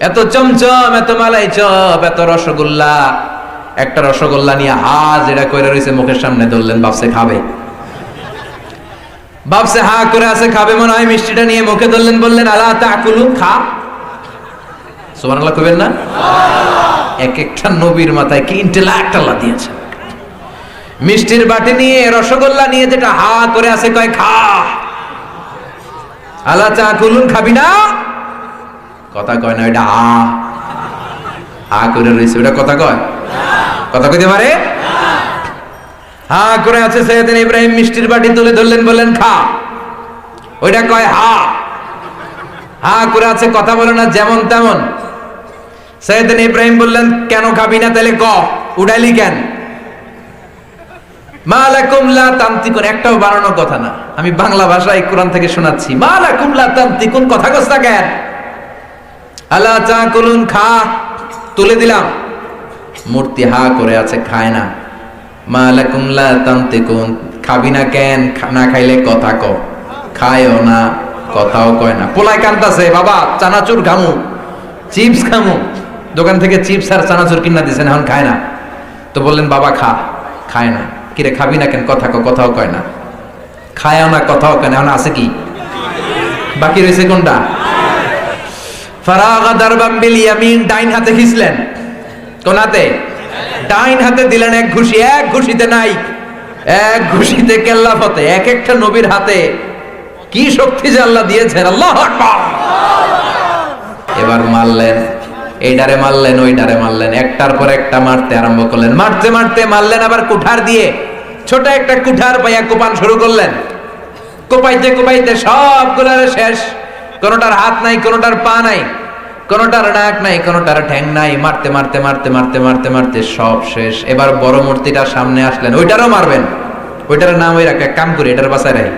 এত চমচম, এত মালাই চপ, এত রসগোল্লা। একটা রসগোল্লা নিয়ে যেটা কইরা রয়েছে মুখের সামনে ধরলেন, ভাবছে খাবে, ভাবছে হা করে আছে খাবে মনে হয়, মিষ্টিটা নিয়ে মুখে ধরলেন, বললেন আলা তাকুলু, খা। সুবহানাল্লাহ কইবেন না? এক একটা নবীর মাথায় কি ইন্টেলেক্ট আল্লাহ দিয়েছে। মিষ্টির বাটি নিয়ে, রসগোল্লা নিয়ে, যেটা হা করে আছে কয় খা। আলা তাকুলুন, খাবি না? কথা কয় না, এটা হা করে রয়েছে, ওটা কথা কয়? কথা কইতে পারে? হা করে আছে সাইয়েদনা ইব্রাহিম, মিষ্টির বাটি তুলে ধরলেন, বললেন খা। ওইটা কয় হা করে আছে, কথা বলে না, যেমন তেমন। সাইয়েদনা ইব্রাহিম বললেন কেন খাবি না? তাহলে ক উড়াইলি কেন? মা লাকুম লা তানতিকুন, একটাও বানানো কথা না, আমি বাংলা ভাষায় কোরআন থেকে শোনাচ্ছি। মা লাকুম লা তানতিকুন, কথা কস না কেন? আলা তাকুলুন, খা। তুলে দিলাম, মূর্তি হা করে আছে, খায় না। মা লাকুম লা তানতিকুন, খাবি না কেন? না খাইলে কথা ক। খায়ও না, কথাও কয় না। পোলায় কান্তাছে, বাবা চানাচুর খামু, চিপস খামু, দোকান থেকে চিপস আর চানাচুর কিনা দিয়েছেন, এখন খায় না। তো বললেন বাবা খা, খায় না। কিরে খাবি না কেন? কথা ক, কথাও কয় না। খায়ও না, কথাও কয় না, এখন আছে কি? বাকি রয়েছে কোনটা? ফারাগা দারবাম বিল ইয়ামিন, ডাইন হাতে খিসলেন। কোন হাতে? ডাইন হাতে দিলেন এক ঘুষি, এক ঘুষিতে নাই, এক ঘুষিতে কেল্লা ফতে। এক একটা নবীর হাতে কি শক্তি যে আল্লাহ দিয়েছেন, আল্লাহু আকবার। এবার মারলেন, এইটারে মারলেন, ওইটারে মারলেন, একটার পর একটা মারতে আরম্ভ করলেন। মারতে মারতে মারলেন আবার কুঠার দিয়ে, ছোট একটা কুঠার পাইয়া কোপান শুরু করলেন। কোপাইতে কোপাইতে সবগুলারে শেষ। কোনটার হাত নাই, কোনটার পা নাই, কোনটার নাক নাই, কোনটার ঠ্যাং নাই। মারতে মারতে মারতে মারতে মারতে মারতে সব শেষ। এবার বড় মূর্তিটার সামনে আসলেন, ওইটারও মারবেন। ওইটার নাম ওই রাখ, এক কাম করে এটার বাসায় রাখি।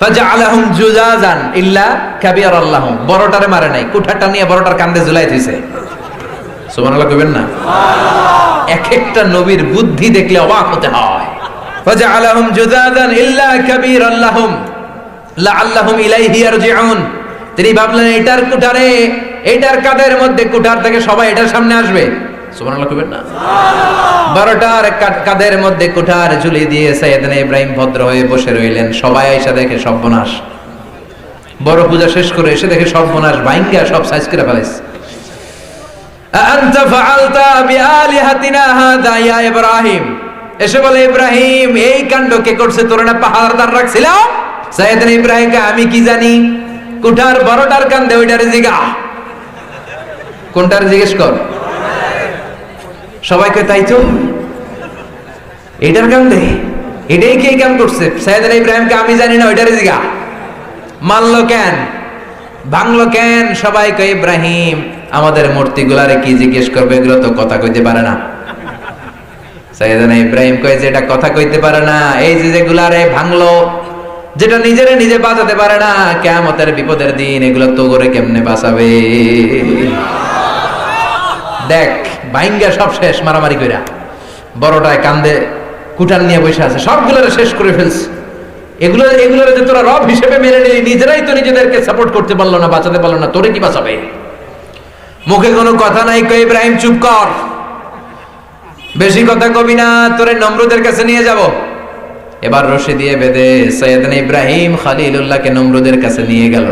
ফাজআলাহুম জুজাজান ইল্লা কাবিরাল্লাহুম, বড়টারে মারে নাই, কুঠারটা নিয়ে বড়টার কান্দে ঝুলাই দিয়েছে। সুবহানাল্লাহ কইবেন না? এক একটা নবীর বুদ্ধি দেখলে অবাক হতে হয়। ফাজআলাহুম জুজাজান ইল্লা কাবিরাল্লাহুম লাআল্লাহুম ইলাইহি ইয়ারজিউন, তিনি ভাবলেন এটার কুঠারে, এটার কাঁধের মধ্যে কুঠার থেকে সবাই এটার সামনে আসবে। সুবহানাল্লাহ কইবেন না? বড়টার কাঁধের মধ্যে কুঠার ঝুলিয়ে দিয়ে সাইয়েদনা ইব্রাহিম ভদ্র হয়ে বসে রইলেন। সবাই এসে দেখে সর্বনাশ, বড় পূজা শেষ করে এসে দেখে সর্বনাশ, ভাঙ্গা সব সাইজ করে ফেলেছে। আনতা ফাআলতা বিআলিহাতিনা হাদা ইয়া ইব্রাহিম, এসে বলে ইব্রাহিম এই কাণ্ড কে করছে? তোরা না পাহারাদার রাখছিলাম? সাইয়েদনা ইব্রাহিমকে আমি কি জানি? কুঠার বড়টার কান্দে, ওইটারে জিগা। কোনটার জিজ্ঞেস কর? সবাইকে তাই তো, এটার কান্দে, এটাই কে কাম করছে? সাইয়েদনা ইব্রাহিমকে আমি জানি না, ওইটারে জিগা। মানলো কেন? ভাঙলো কেন? সবাই কয় ইব্রাহিম আমাদের মূর্তিগুলারে কি জিজ্ঞেস করবে, এগুলো তো কথা কইতে পারে না। সাইয়েদনা ইব্রাহিম কয় যে এটা কথা কইতে পারে না, এই যে যেগুলারে ভাঙলো, যেটা নিজেরে নিজে বাঁচাতে পারে না, কিয়ামতের বিপদের দিন এগুলো তো করে কেমনে বাঁচাবে? দেখ ভাইঙ্গা সব শেষ, মারামারি কইরা বড়টায় কান্দে কুটান নিয়ে বসে আছে, সবগুলোরে শেষ করে ফেলছে। এগুলোর যে তোরা রব হিসেবে মেনে নিলি, নিজেরাই তো নিজেদেরকে সাপোর্ট করতে পারলো না, বাঁচাতে পারলো না, তোরে কি বাঁচাবে? মুখে কোনো কথা নাই, কই ইব্রাহিম চুপ কর, বেশি কথা কবি না, তোরে নমরুদের কাছে নিয়ে যাব। এবার রশি দিয়ে বেঁধে সাইয়েদনা ইব্রাহিম খলিলুল্লাহকে নমরুদের কাছে নিয়ে গেল।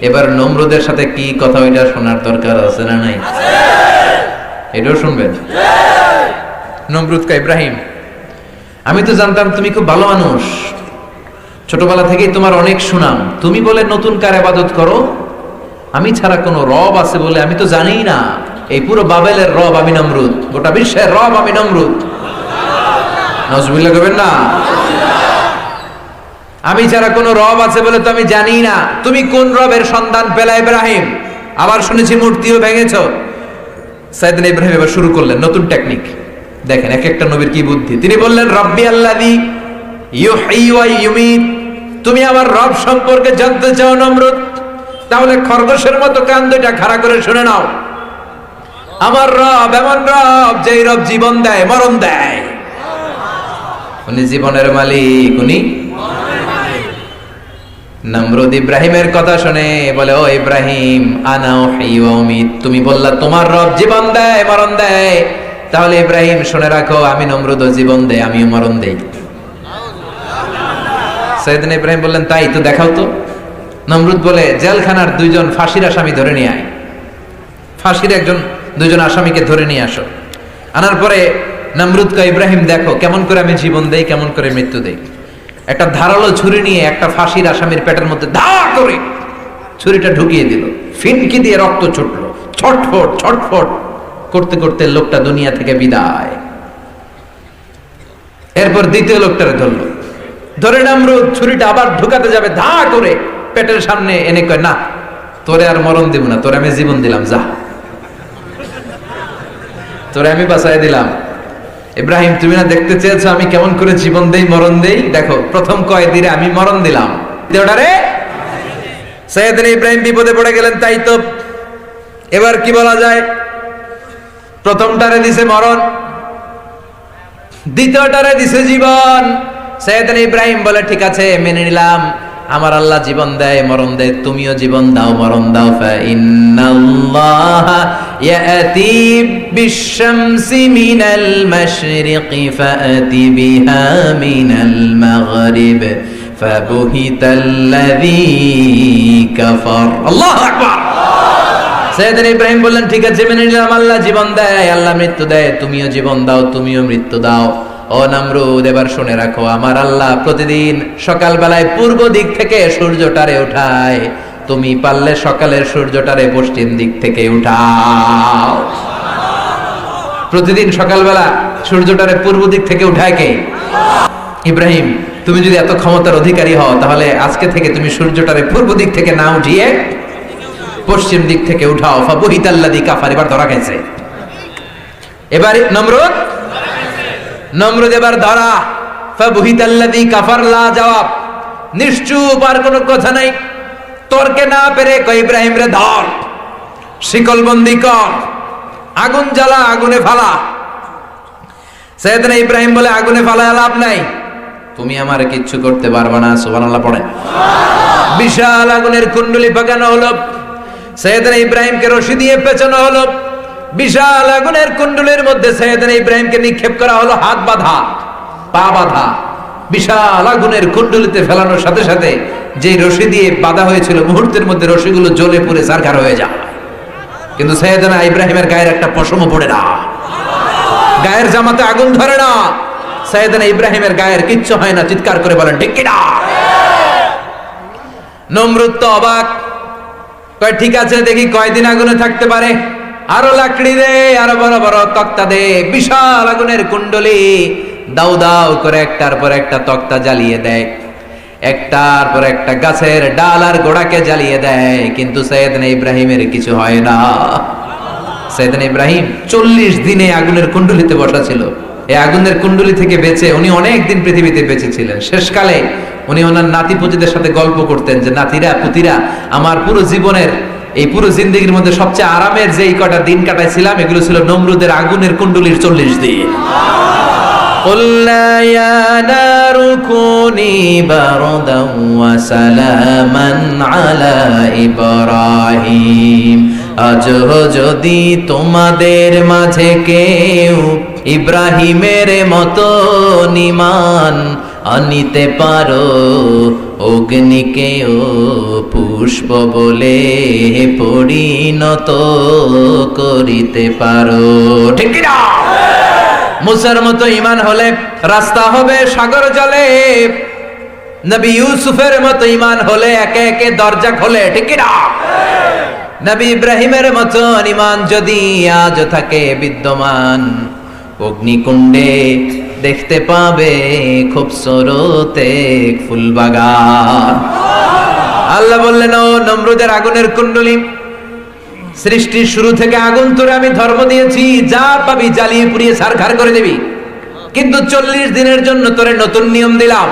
এবার নমরুদের সাথে কি কথা, ওইটা শোনার দরকার আছে না নাই? এটাও শুনবেন। নমরুদ কা ইব্রাহিম, আমি তো জানতাম তুমি খুব ভালো মানুষ, ছোটবেলা থেকেই তোমার অনেক সুনাম, তুমি বলে নতুন কার ইবাদত করো, আমি ছাড়া কোনো রব আছে বলে আমি তো জানি না। এই পুরো বাবেলের রব আমি নমরুদ, গোটা বিশ্বের রব আমি নমরুদ। নাউজুবিল্লাহ কইবেন না? আমি ছাড়া কোনো রব আছে বলে তো আমি জানি না। তুমি কোন রবের সন্ধান পেলা ইব্রাহিম? আবার শুনেছি মূর্তিও ভেঙেছো। সাইয়েদনা ইব্রাহিম এবার শুরু করলেন নতুন টেকনিক। দেখেন এক একটা নবীর কি বুদ্ধি। তিনি বললেন রব্বি আল্লাযী ইউহয়ী ওয়া ইউমীত, তুমি আমার রব সম্পর্কে জানতে চাও নমরুদ? তাহলে খরগোশের মতো কান দুইটা খাড়া করে শুনে নাও। আমার রব এমন রব, যেই রব জীবন দেয় মরণ দেয়। উনি জীবনের মালিক, উনি নমরুদ ইব্রাহিমের কথা শুনে বলে, ও ইব্রাহিম আনা উহয়ী ওয়া উমীত, তুমি বললা তোমার রব জীবন দেয় মরণ দেয়, তাহলে ইব্রাহিম শুনে রাখো আমি নমরুদও জীবন দেয় আমিও মরণ দেই। সাইয়েদনা ইব্রাহিম বললেন তাই তো, দেখাও তো। নমরুদ বলে জেলখানার দুইজন ফাঁসির আসামি ধরে নিয়ে আয়, ফাঁসির দুইজন আসামিকে ধরে নিয়ে আসো। আনার পরে নমরুদ কয় ইব্রাহিম দেখো কেমন করে আমি জীবন দেই, কেমন করে মৃত্যু দেই। একটা ধারালো ছুরি নিয়ে একটা ফাঁসির আসামির পেটের মধ্যে ধা করে ছুরিটা ঢুকিয়ে দিল, ফিনকি দিয়ে রক্ত ছুটলো, ছটফট ছটফট করতে করতে লোকটা দুনিয়া থেকে বিদায়। এরপর দ্বিতীয় লোকটারে ধরলো, ধরে নমরুদ ছুরিটা আবার ঢুকাতে যাবে, ধা করে পেটের সামনে এনে কয় না তোরে আর মরণ দিব না, তোরে আমি জীবন দিলাম, যা তোরে আমি বাঁচাই দিলাম। ইব্রাহিম তুমি না দেখতে চেয়েছো আমি কেমন করে জীবন দেই মরণ দেই, দেখো প্রথম কয়েদিরে আমি মরণ দিলাম। সাইয়েদনা ইব্রাহিম বিপদে পড়ে গেলেন। তাই তো এবার কি বলা যায়, প্রথমটারে দিছে মরণ, দ্বিতীয়টারে দিছে জীবন। সাইয়েদনা ইব্রাহিম বলে ঠিক আছে মেনে নিলাম, আমার আল্লাহ জীবন দেয় মরণ দেয়, তুমিও জীবন দাও মরণ দাও। ফা ইন্নাল্লাহা ইয়াতি বিশ-শামসি মিনাল মাশরিকি ফাআতি বিহা মিনাল মাগরিব ফাবুহিতাল্লাযী কাফার। আল্লাহু আকবার। সাইয়েদনা ইব্রাহিম বললেন ঠিক আছে মেনে নিলাম, আল্লাহ জীবন দেয় আল্লাহ মৃত্যু দেয়, তুমিও জীবন দাও তুমিও মৃত্যু দাও। ও নমরুদ এবার শুনে রাখো, আমার আল্লাহ প্রতিদিন সকালবেলায় পূর্ব দিক থেকে সূর্যটারে উঠায়, তুমি পারলে সকালের সূর্যটারে পশ্চিম দিক থেকে উঠাও। প্রতিদিন সকালবেলা সূর্যটারে পূর্ব দিক থেকে উঠায় কে? ইব্রাহিম তুমি যদি এত ক্ষমতার অধিকারী হও, তাহলে আজকে থেকে তুমি সূর্যটারে পূর্ব দিক থেকে না উঠিয়ে পশ্চিম দিক থেকে উঠাও। ফাবুহিতাল্লাযী কাফার, এবার ধরা খাইছে। এবার নমরুদ এবার ধরা। ফাবুহিতাল্লাযী কাফার, লা জবাব, নিশ্চুপ, আর কোনো কথা নাই। তর্কে না পেরে কয় ইব্রাহিম রে ধর, শিকলবন্দি কর, আগুন জ্বালা, আগুনে ফালা। সাইয়েদনা ইব্রাহিম বলে আগুনে ফালায় লাভ নাই, তুমি আমারে কিচ্ছু করতে পারবে না। সুবহানাল্লাহ পড়েন। বিশাল আগুনের কুণ্ডলি পাকানো হলো, সাইয়েদনা ইব্রাহিমকে রশি দিয়ে পেছানো হলো। বিশাল আগুনের কুণ্ডলের মধ্যে সাইয়েদনা ইব্রাহিমকে নিক্ষেপ করা হলো, হাত বাঁধা পা বাঁধা। বিশাল আগুনের কুণ্ডলিতে ফেলানোর সাথে সাথে যে রশি দিয়ে বাঁধা হয়েছিল, মুহূর্তের মধ্যে রশিগুলো জ্বলে পুড়ে ছারখার হয়ে যায়। কিন্তু সাইয়েদনা ইব্রাহিমের গায়ের একটা পশমও পড়ে না, গায়ের জামাতে আগুন ধরে না। সাইয়েদনা ইব্রাহিমের গায়ের কিচ্ছু হয় না। চিৎকার করে বলেন ঠিক কিনা? নমরুদ তো অবাক, কয় ঠিক আছে দেখি কয়দিন আগুনে থাকতে পারে, আরো লাকড়ি দে, আরো বড় বড় তক্তা দে। বিশাল আগুনের কুণ্ডলি দাউ দাউ করে একটার পর একটা তক্তা জ্বালিয়ে দেয়। একটার পর একটা গাছের ডাল আর গোড়াকে জ্বালিয়ে দেয়, কিন্তু সাইয়েদনা ইব্রাহিমের কিছু হয় না। সাইয়েদনা ইব্রাহিম 40 দিনে আগুনের কুণ্ডুলিতে বসা ছিল। এই আগুনের কুণ্ডুলি থেকে বেঁচে উনি অনেক দিন পৃথিবীতে বেঁচে ছিলেন। শেষকালে উনি ওনার নাতি পুতিদের সাথে গল্প করতেন যে, নাতিরা পুতিরা, আমার পুরো জীবনের এই পুরো জিন্দগির মধ্যে সবচেয়ে আরামের যেই কটা দিন কাটাইছিলাম এগুলো ছিল নমরুদের আগুনের কুণ্ডুলির 40 দিন। قُلْنَا يَا نَارُ كُونِي بَرْدًا وَسَلَامًا عَلَى إِبْرَاهِيمَ। আজ যদি তোমাদের মাঝে কেউ ইব্রাহিমের মতো ঈমান আনিতে পারো, অগ্নিকেও পুষ্প বলে পরিণত করিতে পারো। ঠিক না? মুসার মতো ঈমান হলে রাস্তা হবে সাগর জলে, নবী ইউসুফের মতো ঈমান হলে একে একে দরজা খোলে। ঠিক না? নবী ইব্রাহিমের মতো ঈমান যদি আজ থাকে বিদ্যমান, অগ্নিকুণ্ডে দেখতে পাবে খুবসুরত এক ফুলবাগান। আল্লাহ বললেন, ও নমরুদের আগুনের কুণ্ডলী, সৃষ্টির শুরু থেকে আগুন তোরে আমি ধর্ম দিয়েছি, যা পাবি জ্বালিয়ে পুড়িয়ে ছারখার করে দিবি, কিন্তু 40 দিনের জন্য তোরে নতুন নিয়ম দিলাম।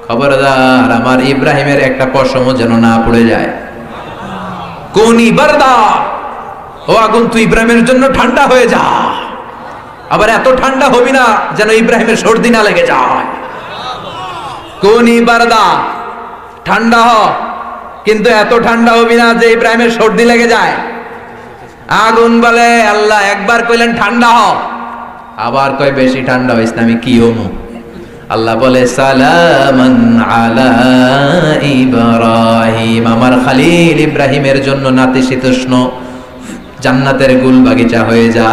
খবরদার আমার ইব্রাহিমের একটা পশমও যেন না পড়ে যায়। কুনি বারদা, ও আগুন তুই ইব্রাহিমের জন্য ঠান্ডা হয়ে যা, আবার এত ঠান্ডা হবি না যেন ইব্রাহিমের সর্দি না লেগে যায়। কুনি বারদা, ঠান্ডা হ, কিন্তু এত ঠান্ডা হবি না যে ইব্রাহিমের সর্দি লেগে যায়। আগুন বলে, আল্লাহ একবার কইলেন ঠান্ডা হ, আবার কয় বেশি ঠান্ডা হইস না, আমি কি হমু? আল্লাহ বলে, সালামান আলা ইব্রাহিম, আমার খালিল ইব্রাহিমের জন্য নাতিশীতোষ্ণ জান্নাতের গুল বাগিচা হয়ে যা,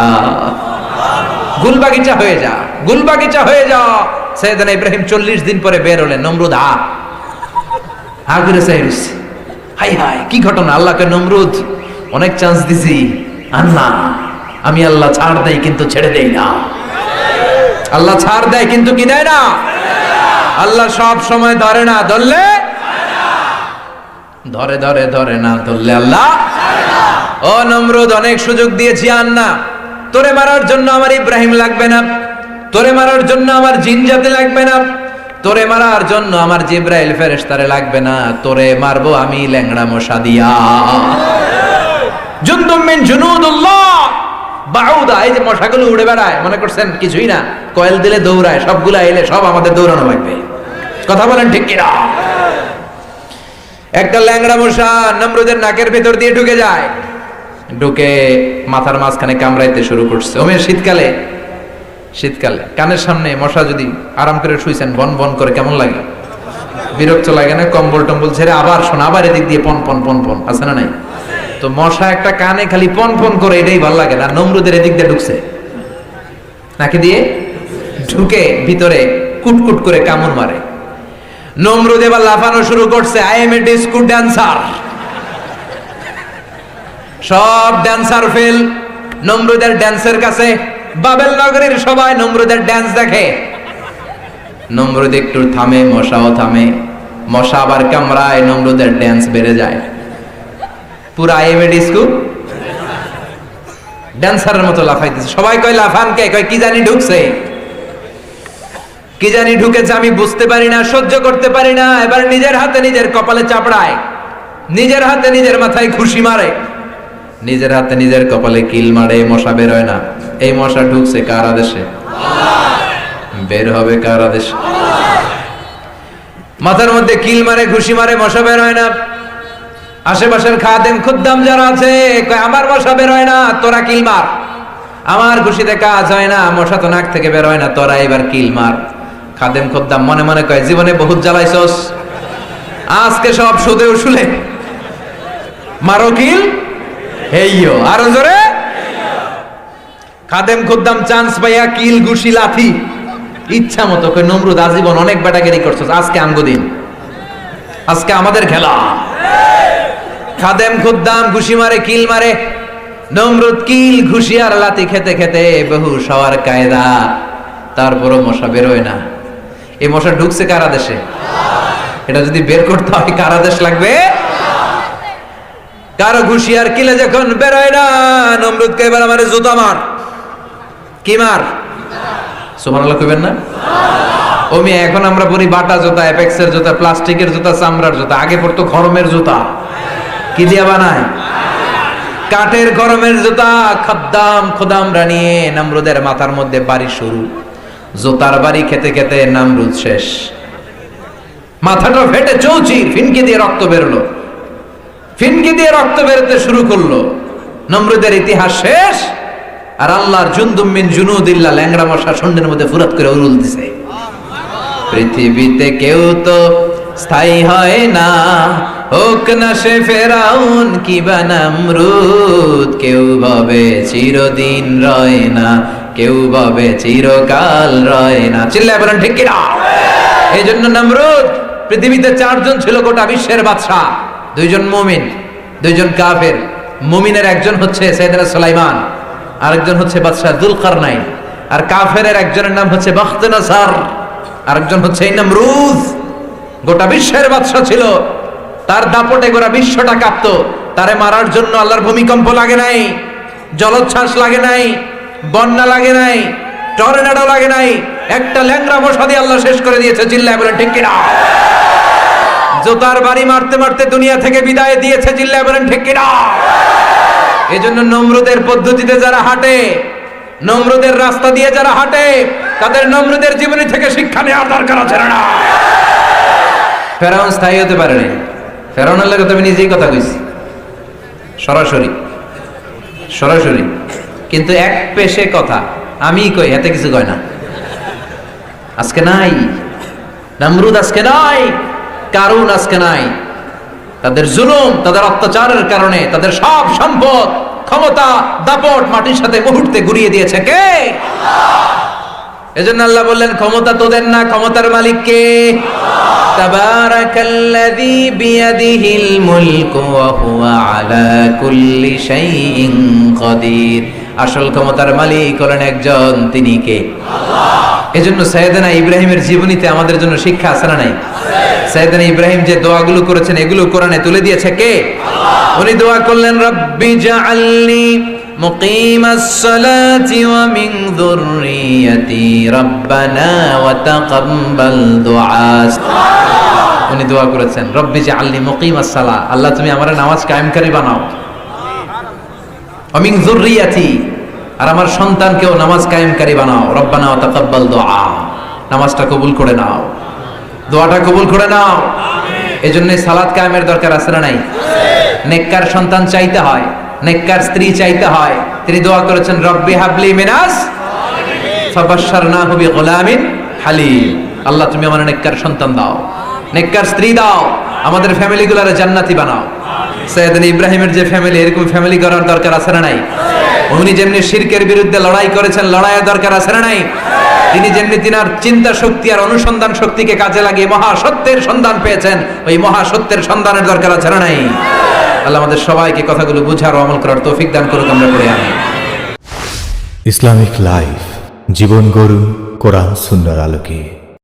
গুল বাগিচা হয়ে যা, গুল বাগিচা হয়ে যা। সাইয়েদনা ইব্রাহিম 40 দিন পরে বের হলেন। নমরুদ হা করে চাইছে, হাই হাই কি ঘটনা! আল্লাহকে, নমরুদ অনেক চান্স দিছি, আর না, আমি আল্লাহ ছাড় দেই কিন্তু ছেড়ে দেই না। আল্লাহ ছাড় দেয় কিন্তু কি দেয় না। আল্লাহ সব সময় ধরে না, ধরলে ধরে ধরে ধরে না, ধরলে আল্লাহ। ও নমরুদ, অনেক সুযোগ দিয়েছি, আর না, তোরে মারার জন্য আমার ইব্রাহিম লাগবে না, তোরে মারার জন্য আমার জিন জাতি লাগবে না, তোরে মারার জন্য আমার জিব্রাইল ফেরেশতারে লাগবে না, তোরে মারবো আমি ল্যাংড়া মশা দিয়া। জুনদুম মিন জুনুদুল্লাহ বাউদা, এই যে মশাগুলো উড়ে বেড়ায়, মনে করছেন কিছুই না, কয়েল দিলে দৌড়ায়, সবগুলা এলে সব আমাদের দৌড়ানো লাগবে। কথা বলেন ঠিক কিনা? একটা ল্যাংড়া মশা নমরুদের নাকের ভেতর দিয়ে ঢুকে যায়, ঢুকে মাথার মাঝখানে কামড়াইতে শুরু করছে। ওমে শীতকালে কানের সামনে মশা যদি আরাম করে শুইছেন, বন বন করে কেমন লাগে? বিরক্ত লাগে না? কম্বল টম্বল ছেড়ে আবার শোনা, আবার এদিক দিয়ে পন পন পন পন, আছে না নাই? তো মশা একটা কানে খালি পন পন করে, এটাই ভালো লাগে না। নমরুদের এদিক দিয়ে ঢুকছে, নাকি দিয়ে ঢুকে ভিতরে কুটকুট করে কামড় মারে। নমরুদ এবার লাফানো শুরু করছে, I M A disco dancer. সব ড্যান্সার ফেল নমরুদের ড্যান্সের কাছে। বাবেল নগরীর সবাই নমরুদের ড্যান্স দেখে। নমরুদ একটু থামে, মশাও থামে, মশা আবার কামড়ায়, নমরুদের ড্যান্স বেড়ে যায়। পুরা আইএমএ ডিস্কো ড্যান্সারের মতো লাফাইতেছে। সবাই কয় লাফান কে? কয় কি জানি ঢুকছে, কি জানি ঢুকেছে, আমি বুঝতে পারি না, সহ্য করতে পারি না। এবার নিজের হাতে নিজের কপালে চাপড়ায়, নিজের হাতে নিজের মাথায় খুশি মারে, নিজের হাতে নিজের কপালে কিল মারে। মশা বের হয় না। এই মশা ঢুকছে কার আদেশে? বের হবে কার আদেশে? মাথার মধ্যে কিল মারে, খুশি মারে, মশা বের হয় না। আশেপাশের খাদেম খুদ্দাম যারা আছে কয় আমার মশা বের হয় না, তোরা কিল মার। আমার খুশিতে কাজ হয় না, মশা তো নাক থেকে বের হয় না, তোরা এবার কিল মার। খাদেম খুদ্দাম মনে মনে কয় জীবনে বহুত জ্বালাইছস, আজকে সব সুদে উসুলে মারো কিল। হেইয়ো আরো জোরে। খাদেম খুদ্দাম চান্স পাইয়া কিল, ঘুষি, লাথি ইচ্ছা মতো। কই নমরুদ আজীবন অনেক বেটাগিরি করছস, আজকে আমগো দিন, আজকে আমাদের খেলা। খাদেম খুদ্দাম ঘুষি মারে, কিল মারে। নমরুদ কিল, ঘুষি আর লাথি খেতে খেতে বহু সওয়ার কায়দা, তারপরও মশা বেরোয় না। এই মশা ঢুকছে কার আদেশে? এটা যদি বের করতে হয় কার আদেশ লাগবে? কারো ঘুষিয়ার কিলে যখন বেরোয় না, নমরুদকে এবার আমার জুতা মার। কি মার? সুবহানাল্লাহ কইবেন না? ওমি এখন আমরা পরি বাটা জুতা, অ্যাপেক্সের জুতা, প্লাস্টিকের জুতা, চামড়ার জুতা। আগে পড়তো খরমের জুতা। কি দিয়া বানায়? কাঠের গরমের জুতা। খোদামরা নিয়ে নমরুদের মাথার মধ্যে বাড়ি শুরু। জুতার বাড়ি খেতে খেতে নমরুদ শেষ। মাথাটা ফেটে চৌচির, ফিনকি দিয়ে রক্ত বেরোলো। ফিনকি দিয়ে রক্ত বেরোতে শুরু করলো। নমরুদের ইতিহাস শেষ। আর আল্লাহর জুনদুম মিন জুনুদিল্লাহ, ল্যাংড়া মশা শুন্ডের মধ্যে ফুরাত করে উরুল দিছে। পৃথিবীতে কেউ তো স্থায়ী হয় না, হোক না সে ফেরাউন কিবা নমরুদ। কেউ ভাবে চিরদিন রয় না, কেউ ভাবে চিরকাল রয় না। চিল্লায় বলেন ঠিক কিনা? এই জন্য নমরুদ, পৃথিবীতে 4 জন ছিল গোটা বিশ্বের বাদশা। 2 জন মুমিন, 2 জন কাফের। মুমিনের একজন হচ্ছে সাইয়েদনা সুলাইমান, আরেকজন হচ্ছে বাদশা যুলকারনাইন। আর কাফেরের একজনের নাম হচ্ছে বখতনাসার, আরেকজন হচ্ছে নমরুদ। গোটা বিশ্বের বাদশা ছিল, তার দাপটে গোটা বিশ্বটা কাঁপতো। তারে মারার জন্য আল্লাহর ভূমিকম্প লাগে নাই, জলোচ্ছ্বাস লাগে নাই, বন্যা লাগে নাই, টর্নেডো লাগে নাই। একটা ল্যাংড়া মশা দিয়ে আল্লাহ শেষ করে দিয়েছে। চিল্লায় বলেন ঠিক কিনা? জোতার বাড়ি মারতে মারতে দুনিয়া থেকে বিদায় দিয়েছে। চিল্লায় বলেন ঠিক কিনা? এই জন্য নমরুদের পদ্ধতিতে যারা হাঁটে, নমরুদের রাস্তা দিয়ে যারা হাঁটে, তাদের নমরুদের জীবনী থেকে শিক্ষা নেওয়ার দরকার আছে না? ফেরাউন স্থায়ী হতে পারেনি। ফেরাউনের লাগে তুমি নিজেই কথা কইছি, সরাসরি সরাসরি। কিন্তু এক পেশে কথা আমি কই, এতে কিছু কয় না। আজকে নাই নমরুদ, আজকে নাই কারুন, আজকে নাই। তাদের জুলুম, তাদের অত্যাচারের কারণে তাদের সব সম্পদ, ক্ষমতা, দাপট মাটির সাথে মুহূর্তে গুড়িয়ে দিয়েছে কে? এজন্য আল্লাহ বললেন ক্ষমতা তোদের না, ক্ষমতার মালিক কে? তাবারাকাল্লাযী বিয়াদিহিল মুলকু ওয়া হুয়া আলা কুল্লি শাইইন কাদির। আসল ক্ষমতার মালিক হলেন একজন, তিনি কে? আল্লাহ। এজন্য সাইয়েদনা ইব্রাহিমের জীবনীতে আমাদের জন্য শিক্ষা আছে না নাই? সাইয়েদনা ইব্রাহিম যে দোয়াগুলো করেছেন, এগুলো কোরআনে তুলে দিয়েছে কে? আল্লাহ। উনি দোয়া করলেন রব্বি জাআলনি মুকিমাস সালাতি ওয়া মিন যুররিয়াতি রাব্বানা ওয়া তাকাব্বাল দুআ। উনি দোয়া করেছেন রব্বি জাআলনি মুকিমাস সালাহ, আল্লাহ তুমি আমার নামাজ কায়েমকারী বানাও। ওয়া মিন যুররিয়াতি, আর আমার সন্তানকেও নামাজ কায়েমকারী বানাও। রব্বানা ওয়া তাকাব্বাল দুআ, নামাজটা কবুল করে নাও, দোয়াটা কবুল করে নাও। এজন্যই সালাত কায়েমের দরকার আছে না নাই? নেককার সন্তান চাইতে হয়, নেককার স্ত্রী চাইতে হয়। তিনি দোয়া করেছেন রব্বি হাবলি মিনাস ফাবাশশারনাহু বিগুলামিন হালিম। আল্লাহ তুমি আমার নেককার সন্তান দাও, নেককার স্ত্রী দাও, আমাদের ফ্যামিলিগুলোরে জান্নাতি বানাও। সাইয়েদনা ইব্রাহিমের যে ফ্যামিলি, এরকম ফ্যামিলি করার দরকার আছে না নাই? উনি যেমনি শিরকের বিরুদ্ধে লড়াই করেছেন, লড়াইয়ের দরকার আছে না নাই? তিনি যেমনি তিনার চিন্তা শক্তি আর অনুসন্ধান শক্তিকে কাজে লাগিয়ে মহাসত্যের সন্ধান পেয়েছেন, ওই মহাসত্যের সন্ধানের দরকার আছে না নাই? আল্লাহ আমাদের সবাইকে কথাগুলো বুঝার ও আমল করার তৌফিক দান করুক। আমরা পড়ে আনি
ইসলামিক লাইফ, জীবন গড়ুন কোরআন সুন্নাহর আলোকে।